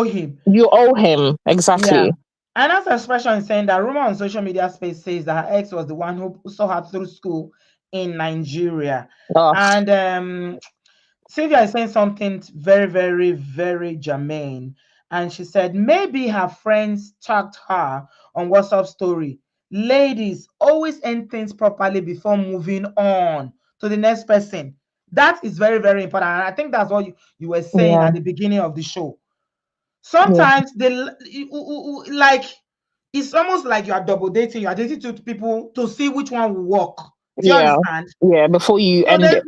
him.
you owe him.
Yeah.
Exactly.
Anna's expression is saying that rumor on social media space says that her ex was the one who saw her through school in Nigeria.
Ugh.
And Sylvia is saying something very, very, very germane. And she said maybe her friends tagged her on WhatsApp story. Ladies, always end things properly before moving on to the next person. That is very, very important. And I think that's what you were saying
Yeah.
at the beginning of the show.
Yeah.
Sometimes like, it's almost like you are double dating. You are dating two people to see which one will work. Do you
Yeah.
understand?
Yeah. Before you
So
end it.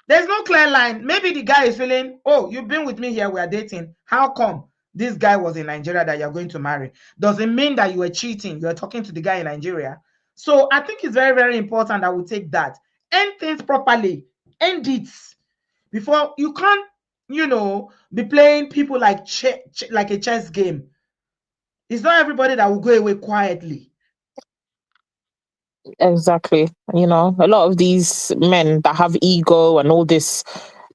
there's no clear line. Maybe the guy is feeling, oh, you've been with me here, we are dating. How come this guy was in Nigeria that you're going to marry? Doesn't mean that you were cheating. You're talking to the guy in Nigeria. So I think it's very, very important that we take that. End things properly. End it before. You can't, be playing people like like a chess game. It's not everybody that will go away quietly.
Exactly. A lot of these men that have ego and all this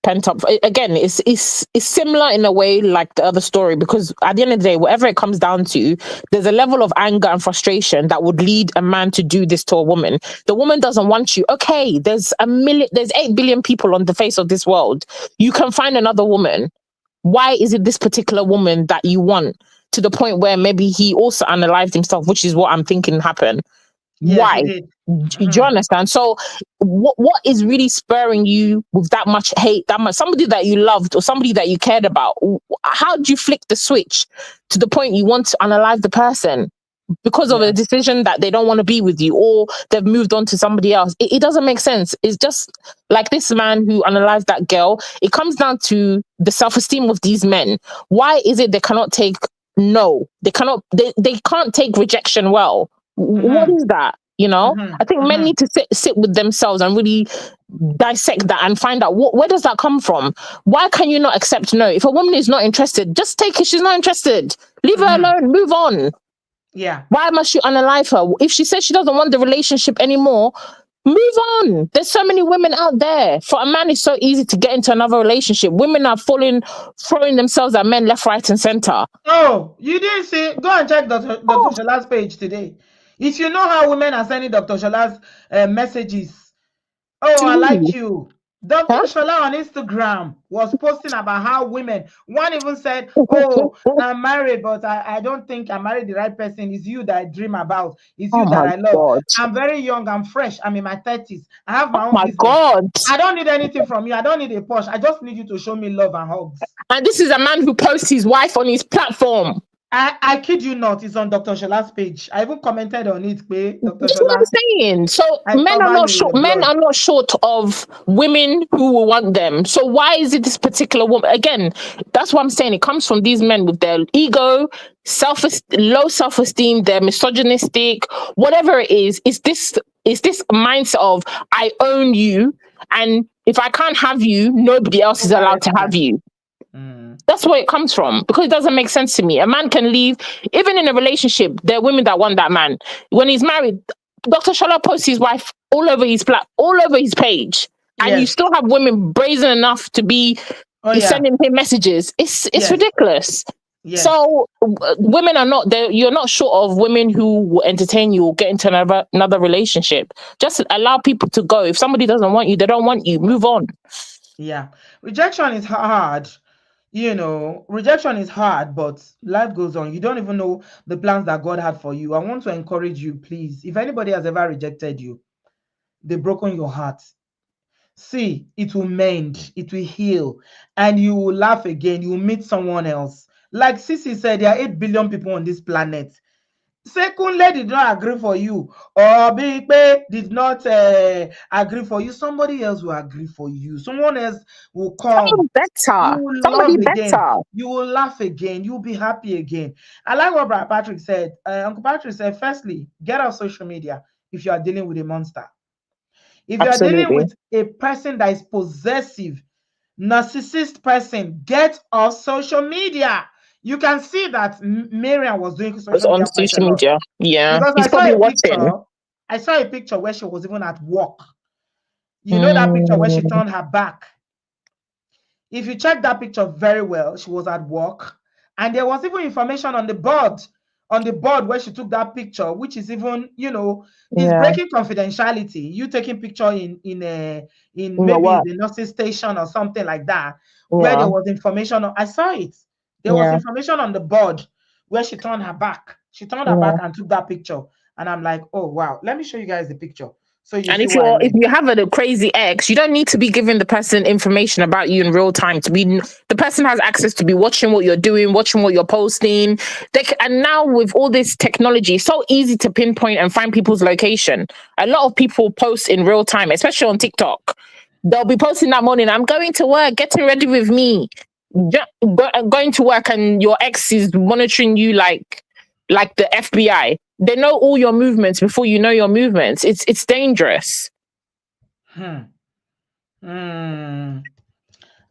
pent up, again, it's similar in a way like the other story, because at the end of the day, whatever it comes down to, there's a level of anger and frustration that would lead a man to do this to a woman. The woman doesn't want you. Okay, there's 8 billion people on the face of this world. You can find another woman. Why is it this particular woman that you want, to the point where maybe he also unalived himself, which is what I'm thinking happened?
Yes,
Why?
he did.
Do you understand? So what is really spurring you with that much hate, that much, somebody that you loved or somebody that you cared about? How do you flick the switch to the point you want to unalive the person because of a
Yeah.
decision that they don't want to be with you, or they've moved on to somebody else? It doesn't make sense. It's just like this man who unalived that girl. It comes down to the self-esteem of these men. Why is it they cannot take no? They can't take rejection well. What
Mm-hmm.
is that?
Mm-hmm.
I think men
Mm-hmm.
need to sit with themselves and really dissect that and find out where does that come from. Why can you not accept no? If a woman is not interested, just take it. She's not interested. Leave her
Mm-hmm.
alone. Move on.
Yeah.
Why must you unalive her? If she says she doesn't want the relationship anymore, move on. There's so many women out there. For a man, it's so easy to get into another relationship. Women are throwing themselves at men left, right, and center.
Oh, you didn't see? Go and check Dr.
Oh,
Shola's page today. If you know how women are sending Dr. Shola's messages, oh,
to
I like
who?
you. Dr.
Huh?
Shola on Instagram was posting about how women, one even said, oh, I'm married, but I don't think I married the right person. It's you that I dream about. It's
Oh
you that
my
I love.
God.
I'm very young. I'm fresh. I'm in my 30s. I have
Oh
my own
my
business.
God.
I don't need anything from you. I don't need a Porsche. I just need you to show me love and hugs.
And this is a man who posts his wife on his platform.
I kid you not, it's on Dr. Shola's page. I even commented on it, Dr.
That's what I'm
Shola,
saying. So
I cover you in your
men
blood.
are not short of women who will want them. So why is it this particular woman? Again, that's what I'm saying. It comes from these men with their ego, low self-esteem, they're misogynistic, whatever it is this mindset of I own you, and if I can't have you, nobody else is
Nobody
allowed
else
to have
can.
you.
Mm.
That's where it comes from, because it doesn't make sense to me. A man can leave, even in a relationship. There are women that want that man. When he's married, Dr. Shola posts his wife all over his page, and you
Yes.
still have women brazen enough to be
Oh
Is
yeah.
sending him messages. It's
Yes.
ridiculous.
Yes.
So women are not there. You're not short of women who will entertain you or get into another relationship. Just allow people to go. If somebody doesn't want you, they don't want you. Move on.
Yeah. Rejection is hard. Rejection is hard, but life goes on. You don't even know the plans that God had for you. I want to encourage you, please. If anybody has ever rejected you, they've broken your heart. See, it will mend, it will heal, and you will laugh again. You will meet someone else. Like Sissy said, there are 8 billion people on this planet. Secondly, did not agree for you, or Bigbe did not agree for you. Somebody else will agree for you. Someone else will come.
Someone
You
better.
will
Somebody
love again.
better.
You will laugh again. You'll be happy again. I like what Brother Patrick said. Uncle Patrick said, firstly, get off social media if you are dealing with a monster. If you are dealing
Absolutely.
with a person that is possessive, narcissist person, get off social media. You can see that Miriam was doing
Was
social
on
media quite a
social
lot,
media. Yeah.
because
He's probably watching.
I saw a picture where she was even at work. You know that picture where she
Mm,
turned her back. If you check that picture very well, she was at work, and there was even information on the board where she took that picture, which is even, is
yeah.
breaking confidentiality. You taking picture in
In your
maybe
work.
the nursing station or something like that, where
Yeah.
there was information. I saw it. There was
Yeah.
information on the board where she turned her back. She turned her
Yeah.
back and took that picture, and I'm like, oh wow, let me show you guys the picture so you
And
see
if
what I
if
mean.
you have a crazy ex, you don't need to be giving the person information about you in real time. The person has access to be watching what you're doing, watching what you're posting. And now with all this technology, it's so easy to pinpoint and find people's location. A lot of people post in real time, especially on TikTok. They'll be posting that morning. I'm going to work, getting ready with me, going to work, and your ex is monitoring you like the FBI. They know all your movements before you know your movements. It's dangerous.
Hmm. Hmm.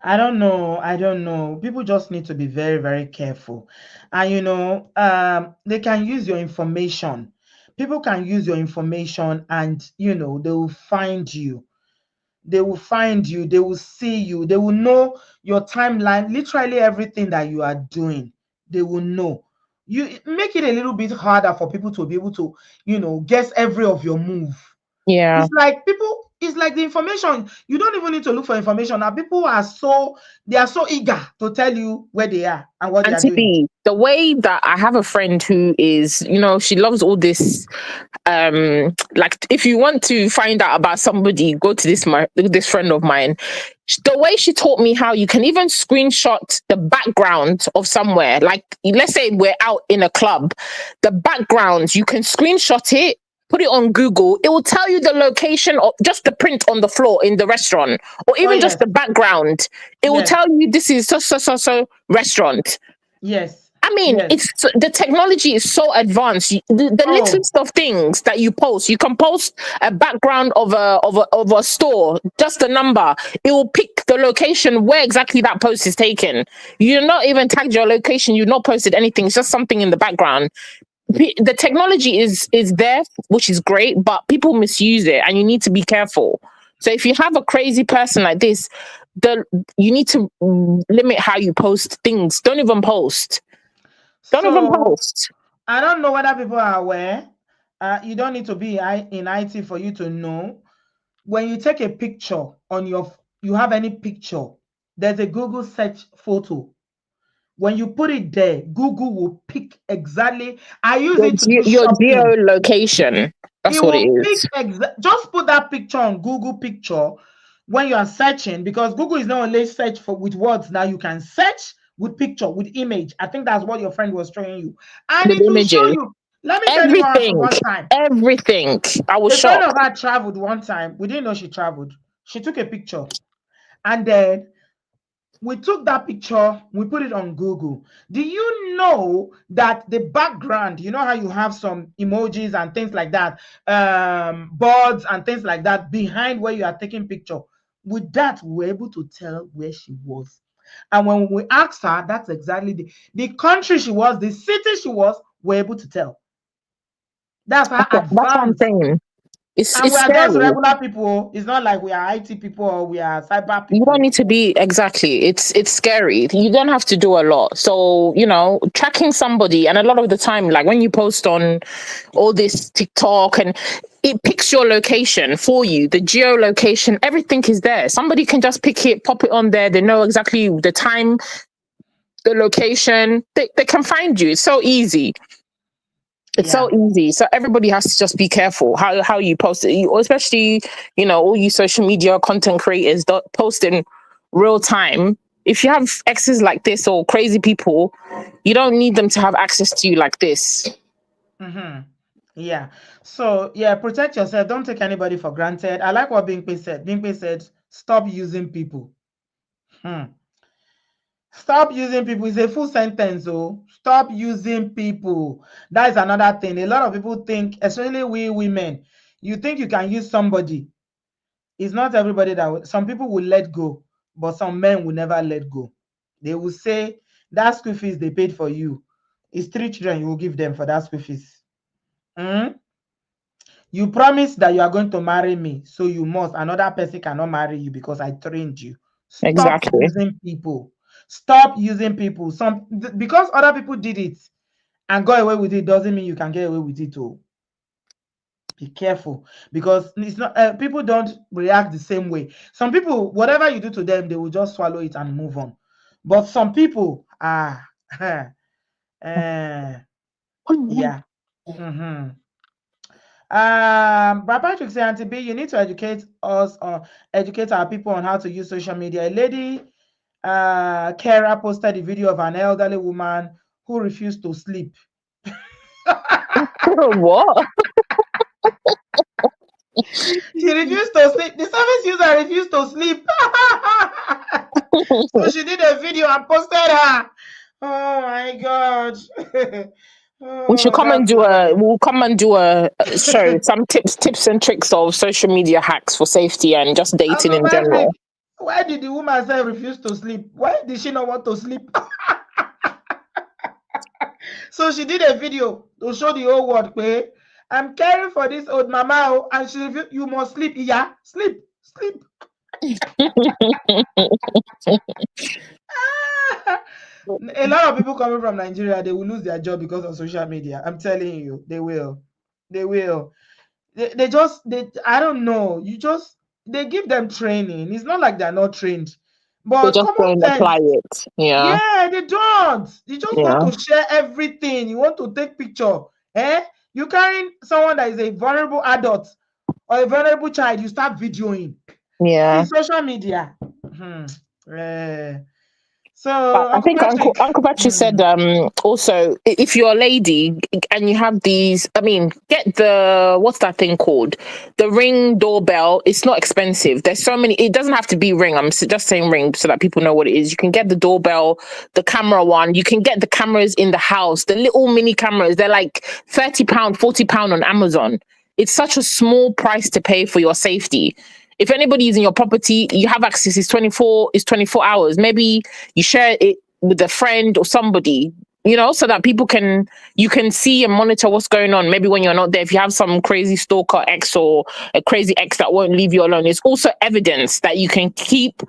I don't know. I don't know. People just need to be very, very careful. And they can use your information. People can use your information, and they will find you. They will find you, they will see you, they will know your timeline, literally everything that you are doing. They will know. You make it a little bit harder for people to be able to, guess every of your move.
Yeah.
It's like the information, you don't even need to look for information. Now people they are so eager to tell you where they are and what they are
Auntie
doing.
B, the way that I have a friend who is, she loves all this. Like if you want to find out about somebody, go to this friend of mine. The way she taught me how you can even screenshot the background of somewhere, like let's say we're out in a club, the background, you can screenshot it, put it on Google, it will tell you the location of just the print on the floor in the restaurant, or
Oh
even just
yes.
the background. It will
Yes.
tell you this is so restaurant.
Yes.
I mean,
Yes.
the technology is so advanced. The
Oh,
littlest of things that you post, you can post a background of a store, just a number. It will pick the location where exactly that post is taken. You're not even tagged your location. You've not posted anything. It's just something in the background. The technology is there, which is great, but people misuse it, and you need to be careful. So if you have a crazy person like this, the you need to limit how you post things. Don't even post. Don't even
so
post.
I don't know whether people are aware. You don't need to be in IT for you to know. When you take a picture you have any picture, there's a Google search photo. When you put it there, Google will pick exactly. I use it to do
Your
shopping.
geolocation.
It
That's what it
will pick
is.
just put that picture on Google Picture when you are searching, because Google is not only search for with words. Now you can search with picture, with image. I think that's what your friend was showing you, and
The
it will show
images.
you. Let me tell you what happened
Everything.
one time.
Everything. I was
A friend of
shocked.
ours traveled one time. We didn't know she traveled. She took a picture, and then we took that picture, we put it on Google. Do you know that the background, you know how you have some emojis and things like that, boards and things like that behind where you are taking picture? With that, we were able to tell where she was. And when we asked her, that's exactly the country she was, the city she was, we're able to tell. That's how
That's what I'm
advanced
saying.
And we
it's
are just
scary.
regular people. It's not like we are IT people or we are cyber
You don't
people.
need to be exactly. It's scary. You don't have to do a lot. So, tracking somebody, and a lot of the time, like when you post on all this TikTok, and it picks your location for you, the geolocation, everything is there. Somebody can just pick it, pop it on there. They know exactly the time, the location. They can find you. It's so easy. It's
Yeah.
so easy. So everybody has to just be careful how you post it. Especially, all you social media content creators that post in real time. If you have exes like this or crazy people, you don't need them to have access to you like this.
Mm-hmm. Yeah. So yeah, protect yourself. Don't take anybody for granted. I like what Bingpe said. Bingpe said, stop using people. Hmm. Stop using people. It's a full sentence. Oh, stop using people. That is another thing. A lot of people think, especially we women, you think you can use somebody. It's not everybody that will, some people will let go, but some men will never let go. They will say that school fees they paid for you is 3 children you will give them for that school fees. Hmm? You promised that you are going to marry me, so you must. Another person cannot marry you because I trained you. Stop
Exactly.
using people. Stop using people. Because other people did it and got away with it doesn't mean you can get away with it too. Be careful, because it's not people don't react the same way. Some people, whatever you do to them, they will just swallow it and move on. But some people, uh, yeah. Mm-hmm. Brad Patrick say, Auntie B, you need to educate us or educate our people on how to use social media. A lady, Kara, posted a video of an elderly woman who refused to sleep.
What?
She refused to sleep. The service user refused to sleep. So she did a video and posted her. Oh my god.
We should
Oh,
come and
that's
do a.
funny.
We'll come and do a show. Some tips and tricks of social media hacks for safety and just dating
Uncle
in general.
Patrick, why did the woman say refuse to sleep? Why did she not want to sleep? So she did a video to show the whole world, okay? I'm caring for this old mama, and she refused. You must sleep. Yeah, sleep, sleep. A lot of people coming from Nigeria, they will lose their job because of social media. I'm telling you, they will. They will. They just I don't know. They give them training. It's not like they're not trained.
They
But
just
common
don't apply
sense,
it. Yeah,
yeah, they don't. You just want
yeah,
to share everything. You want to take picture. Eh? You carrying someone that is a vulnerable adult or a vulnerable child, you start videoing in
yeah.
social media. Hmm. Eh.
But
So
I
Uncle
think Uncle
Patrick.
Uncle Patrick
Hmm.
said also, if you're a lady and you have these, I mean, get the, what's that thing called, the Ring doorbell. It's not expensive. There's so many. It doesn't have to be Ring. Just saying Ring so that people know what it is. You can get the doorbell, the camera one. You can get the cameras in the house, the little mini cameras. They're like £30, £40 on Amazon. It's such a small price to pay for your safety. If anybody is in your property, you have access. It's 24 hours. Maybe you share it with a friend or somebody, so that you can see and monitor what's going on. Maybe when you're not there, if you have some crazy stalker ex or a crazy ex that won't leave you alone, it's also evidence that you can keep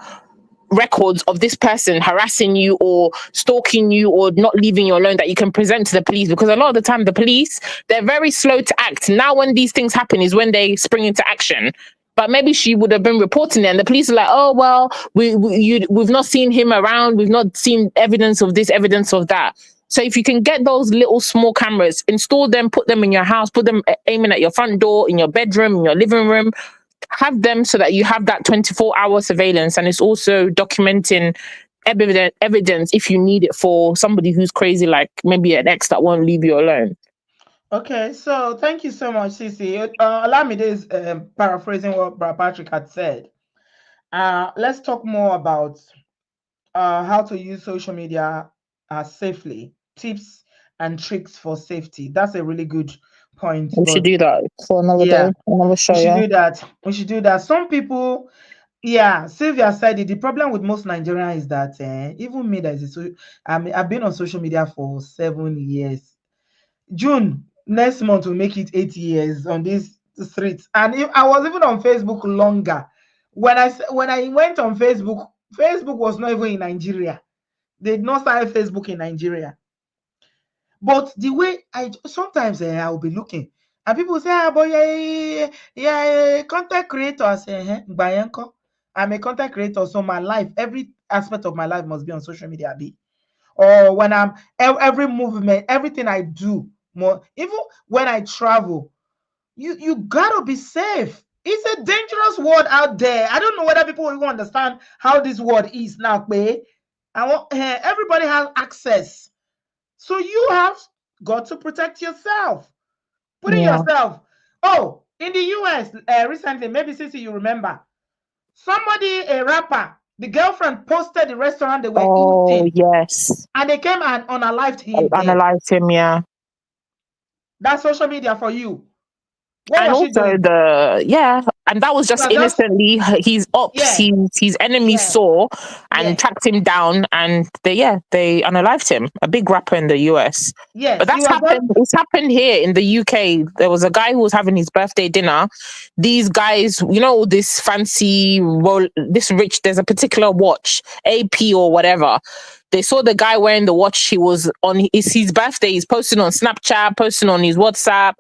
records of this person harassing you or stalking you or not leaving you alone, that you can present to the police. Because a lot of the time the police, they're very slow to act. Now when these things happen is when they spring into action. But maybe she would have been reporting it, and the police are like, "Oh well, we've not seen him around. We've not seen evidence of this, evidence of that." So if you can get those little small cameras, install them, put them in your house, put them aiming at your front door, in your bedroom, in your living room, have them so that you have that 24-hour surveillance, and it's also documenting evidence if you need it for somebody who's crazy, like maybe an ex that won't leave you alone.
Okay, so thank you so much, Cici. Allow me this paraphrasing what Brad Patrick had said. Let's talk more about how to use social media safely, tips and tricks for safety. That's a really good point.
We should
But
do that for another
yeah,
day, another
we
show.
should
Yeah,
do that. We should do that. Some people, yeah, Sylvia said it. The problem with most Nigerians is that even me, that is, I've been on social media for 7 years. June next month will make it 8 years on this the streets. And if I was even on Facebook longer, when I went on Facebook, Facebook was not even in Nigeria. They did not start Facebook in Nigeria. But the way I sometimes I'll be looking and people say, ah, but yeah, content creator. I say, I'm a content creator, so my life, every aspect of my life must be on social media. Be or when I'm every movement, everything I do, more even when I travel, you gotta be safe. It's a dangerous world out there. I don't know whether people even understand how this world is now, but everybody has access. So you have got to protect yourself. Putting
Yeah.
yourself. Oh, in the US recently, maybe since you remember, somebody, a rapper, the girlfriend posted the restaurant they were
Oh,
eating,
yes.
and they came and unalived him there.
Analyze him, yeah.
That's social media for you. What
And
was she
also
doing?
and that was
She
just
was just,
innocently his ops,
yeah,
his enemy
yeah,
saw and
yeah,
tracked him down, and they unalived him. A big rapper in the US. But
yes. He
that's
was just,
happened. It's happened here in the UK. There was a guy who was having his birthday dinner. These guys, this fancy this rich. There's a particular watch, AP or whatever. They saw the guy wearing the watch. He was on. It's his birthday. He's posting on Snapchat, posting on his WhatsApp.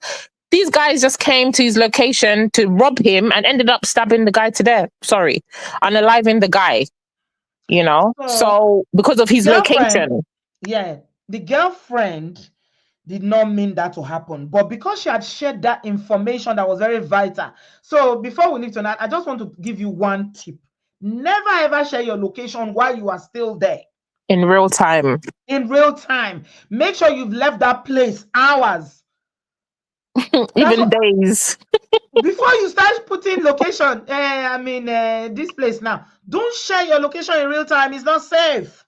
These guys just came to his location to rob him and ended up stabbing the guy to death. Sorry, unaliving the guy.
so
So because of
the
his
girlfriend,
location.
yeah, the girlfriend did not mean that to happen, but because she had shared that information that was very vital. So before we leave tonight, I just want to give you one tip. Never ever share your location while you are still there
In real time,
in real time. Make sure you've left that place hours. That's
even
what,
days.
before you start putting location, this place now. Don't share your location in real time. It's not safe.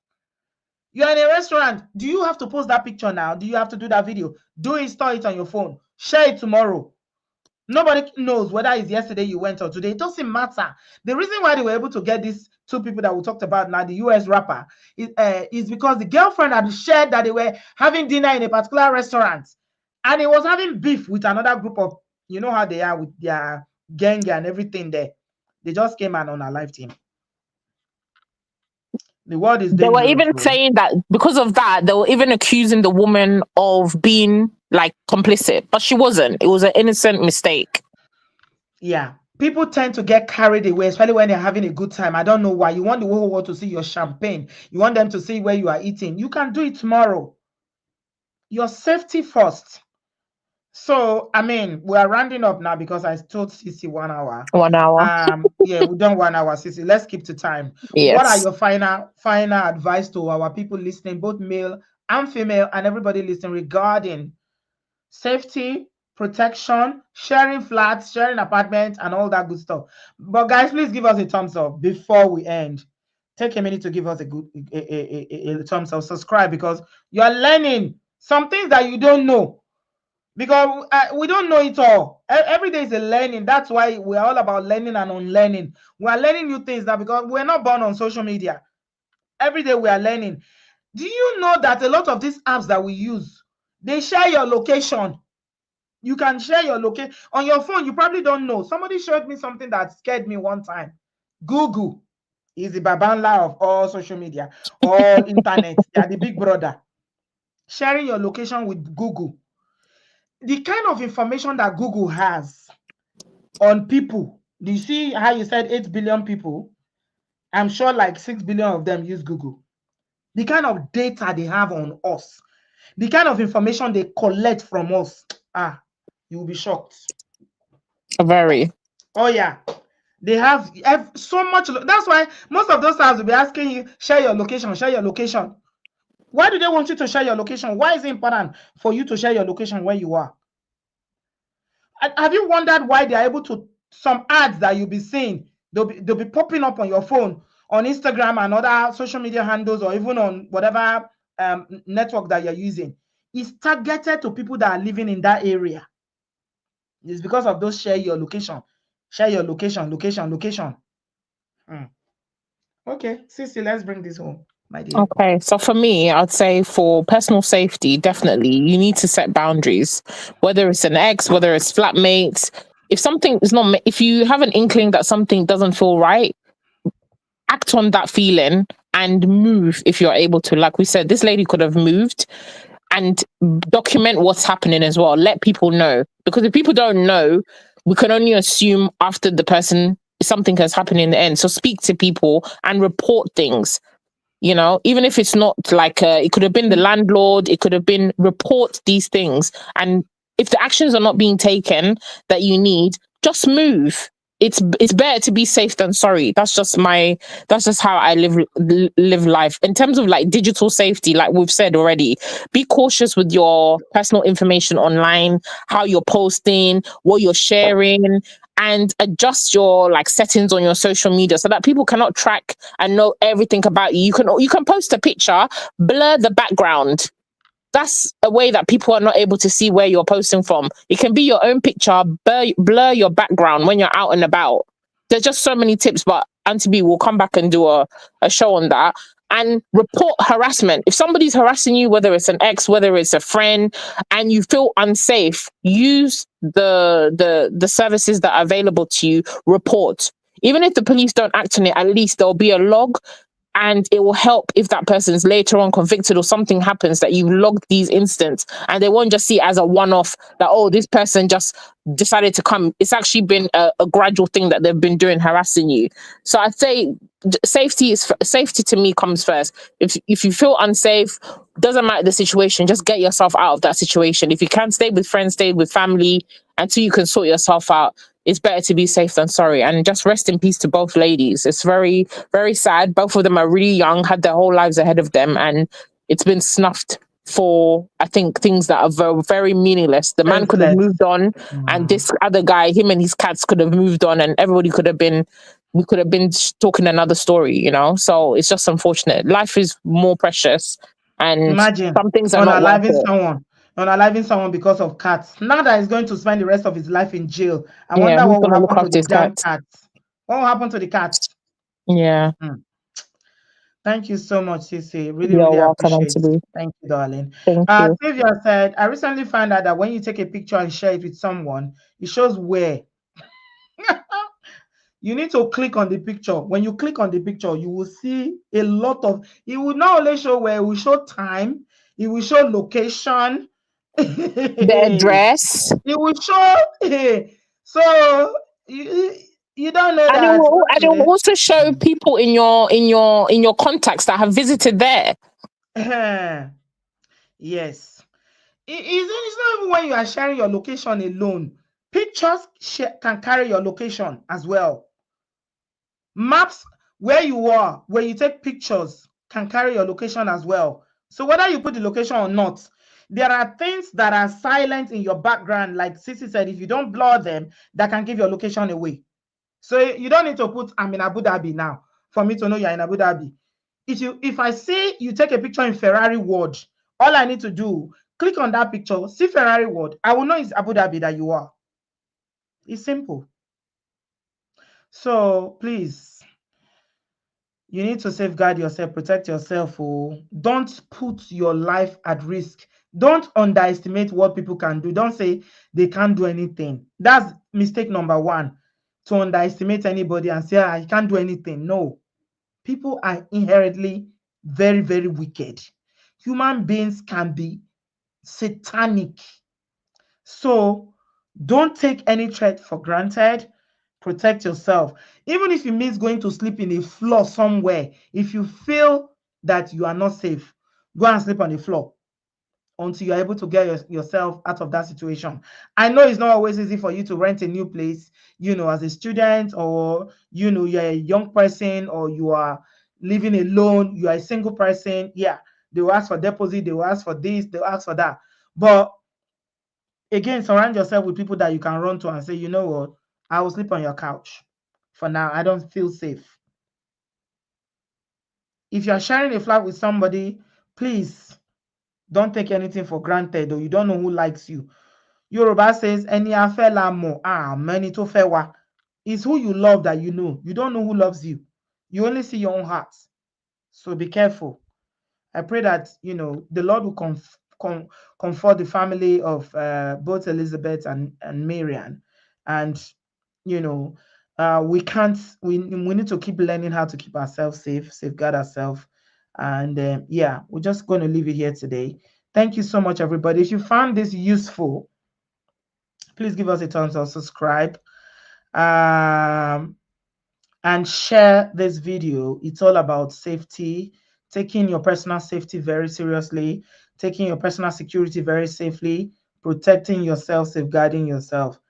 You're in a restaurant. Do you have to post that picture now? Do you have to do that video? Do it, store it on your phone. Share it tomorrow. Nobody knows whether it's yesterday you went or today. It doesn't matter. The reason why they were able to get these two people that we talked about now, the US rapper, is because the girlfriend had shared that they were having dinner in a particular restaurant, and he was having beef with another group of, you know how they are with their gang and everything there. They just came and unalived him. The world is
They were
dangerous,
even
bro.
saying that because of that, they were even accusing the woman of being like complicit, but she wasn't. It was an innocent mistake.
Yeah. People tend to get carried away, especially when they're having a good time. I don't know why. You want the whole world to see your champagne. You want them to see where you are eating. You can do it tomorrow. Your safety first. So, we are rounding up now because I told Sissy 1 hour.
1 hour.
Yeah, we done 1 hour, Sissy. Let's keep to time. What are
Yes.
your final advice to our people listening, both male and female, and everybody listening regarding safety, protection, sharing flats, sharing apartments, and all that good stuff? But guys, please give us a thumbs up before we end. Take a minute to give us a thumbs up. Subscribe because you are learning some things that you don't know, because we don't know it all. Every day is a learning. That's why we're all about learning and unlearning. We are learning new things now because we're not born on social media. Every day we are learning. Do you know that a lot of these apps that we use, they share your location? You can share your location on your phone. You probably don't know. Somebody showed me something that scared me one time. Google is the babanla of all social media, all internet. They are the big brother. Sharing your location with Google. The kind of information that Google has on people. Do you see how you said 8 billion people? I'm sure like 6 billion of them use Google. The kind of data they have on us, the kind of information they collect from us, you will be shocked.
Very.
Oh yeah, they have so much. That's why most of those apps will be asking you, share your location, share your location. Why do they want you to share your location? Why is it important for you to share your location where you are? Have you wondered why they are able to, some ads that you'll be seeing, they'll be popping up on your phone, on Instagram and other social media handles, or even on whatever network that you're using? It's targeted to people that are living in that area. It's because of those share your location. Share your location, location, location. Okay, Sissy, let's bring this home, my dear.
Okay, so for me, I'd say for personal safety, definitely you need to set boundaries. Whether it's an ex, whether it's flatmates, If something is not, if you have an inkling that something doesn't feel right, act on that feeling and move if you're able to. Like we said, this lady could have moved and document what's happening as well. Let people know. Because if people don't know, we can only assume after the person, something has happened in the end. So speak to people and report things. You know, even if it's not like it could have been the landlord, it could have been, report these things. And if the actions are not being taken that you need, just move. It's better to be safe than sorry. That's just how I live life. In terms of like digital safety, like we've said already, be cautious with your personal information online, how you're posting, what you're sharing, and adjust your like settings on your social media so that people cannot track and know everything about you. You can post a picture, blur the background. That's a way that people are not able to see where you're posting from. It can be your own picture, blur your background when you're out and about. There's just so many tips, but Auntie B will come back and do a show on that. And report harassment. If somebody's harassing you, whether it's an ex, whether it's a friend, and you feel unsafe, use the services that are available to you. Report. Even if the police don't act on it, at least there'll be a log, and it will help if that person's later on convicted or something happens that you logged these incidents, and they won't just see it as a one-off that, oh, this person just decided to come. It's actually been a gradual thing that they've been doing, harassing you. So I'd say safety to me comes first. If you feel unsafe, doesn't matter the situation, just get yourself out of that situation. If you can't stay with friends, stay with family until you can sort yourself out. It's better to be safe than sorry. And just rest in peace to both ladies. It's very, very sad. Both of them are really young, had their whole lives ahead of them, and it's been snuffed for, I think, things that are very, very meaningless. The man could have
Senseless.
moved on, and this other guy, him and his cats, could have moved on, and everybody could have been, we could have been talking another story, you know? So it's just unfortunate. Life is more precious, and
Imagine
some things are not worth
unaliving
it.
someone, unaliving someone because of cats. Now that he's going to spend the rest of his life in jail, I
Yeah,
wonder
who's
what will
going to look
happen to
after
the
his
damn
cats?
cats. What will happen to the cats?
Yeah,
Hmm. Thank you so much, Cece. Really,
you're
really
welcome,
appreciate.
Auntie.
Thank you, darling.
Thank you.
Sylvia said, I recently found out that when you take a picture and share it with someone, it shows where. You need to click on the picture. When you click on the picture, you will see a lot of, it will not only show where, it will show time, it will show location.
The
It
address.
will show. So you, you don't know that.
And it will also show people in your contacts that have visited there.
Okay. Yes. It's not even when you are sharing your location alone. Pictures can carry your location as well. Maps where you are, where you take pictures, can carry your location as well. So whether you put the location or not, there are things that are silent in your background, like Sissy said, if you don't blur them, that can give your location away. So you don't need to put I'm in Abu Dhabi now for me to know you're in Abu Dhabi. If I say you take a picture in Ferrari World, all I need to do, click on that picture, see Ferrari World, I will know it's Abu Dhabi that you are. It's simple. So please, you need to safeguard yourself, protect yourself. Oh, don't put your life at risk. Don't underestimate what people can do. Don't say they can't do anything. That's mistake number one. To underestimate anybody and say, I can't do anything. No, people are inherently very, very wicked. Human beings can be satanic. So don't take any threat for granted. Protect yourself. Even if it means going to sleep in a floor somewhere, if you feel that you are not safe, go and sleep on the floor until you're able to get yourself out of that situation. I know it's not always easy for you to rent a new place, as a student, or, you're a young person, or you are living alone, you are a single person. Yeah, they will ask for deposit, they will ask for this, they will ask for that. But again, surround yourself with people that you can run to and say, you know what, I will sleep on your couch. For now, I don't feel safe. If you're sharing a flat with somebody, please don't take anything for granted, or you don't know who likes you. Yoruba says, Eni afe la mo, many to fewa. It's who you love that you know. You don't know who loves you. You only see your own heart. So be careful. I pray that, the Lord will comfort the family of both Elizabeth and Miriam. And you know, we need to keep learning how to keep ourselves safe, safeguard ourselves. And yeah, we're just going to leave it here today. Thank you so much, everybody. If you found this useful, please give us a thumbs up, subscribe, um, and share this video. It's all about safety, taking your personal safety very seriously, taking your personal security very safely, protecting yourself, safeguarding yourself.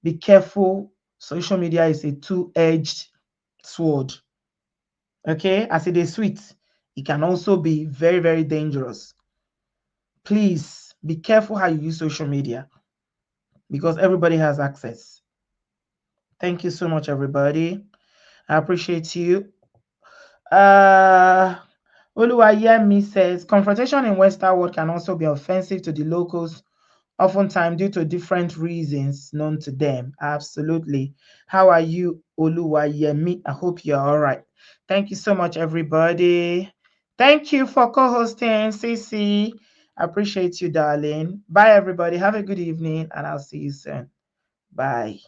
Be careful. Social media is a two-edged sword. Okay, as it is sweet, it can also be very, very dangerous. Please be careful how you use social media because everybody has access. Thank you so much, everybody. I appreciate you. Oluwayemi says confrontation in Western world can also be offensive to the locals, oftentimes due to different reasons known to them. Absolutely. How are you, Oluwayemi? I hope you're all right. Thank you so much, everybody. Thank you for co-hosting, Cece. I appreciate you, darling. Bye, everybody. Have a good evening, and I'll see you soon. Bye.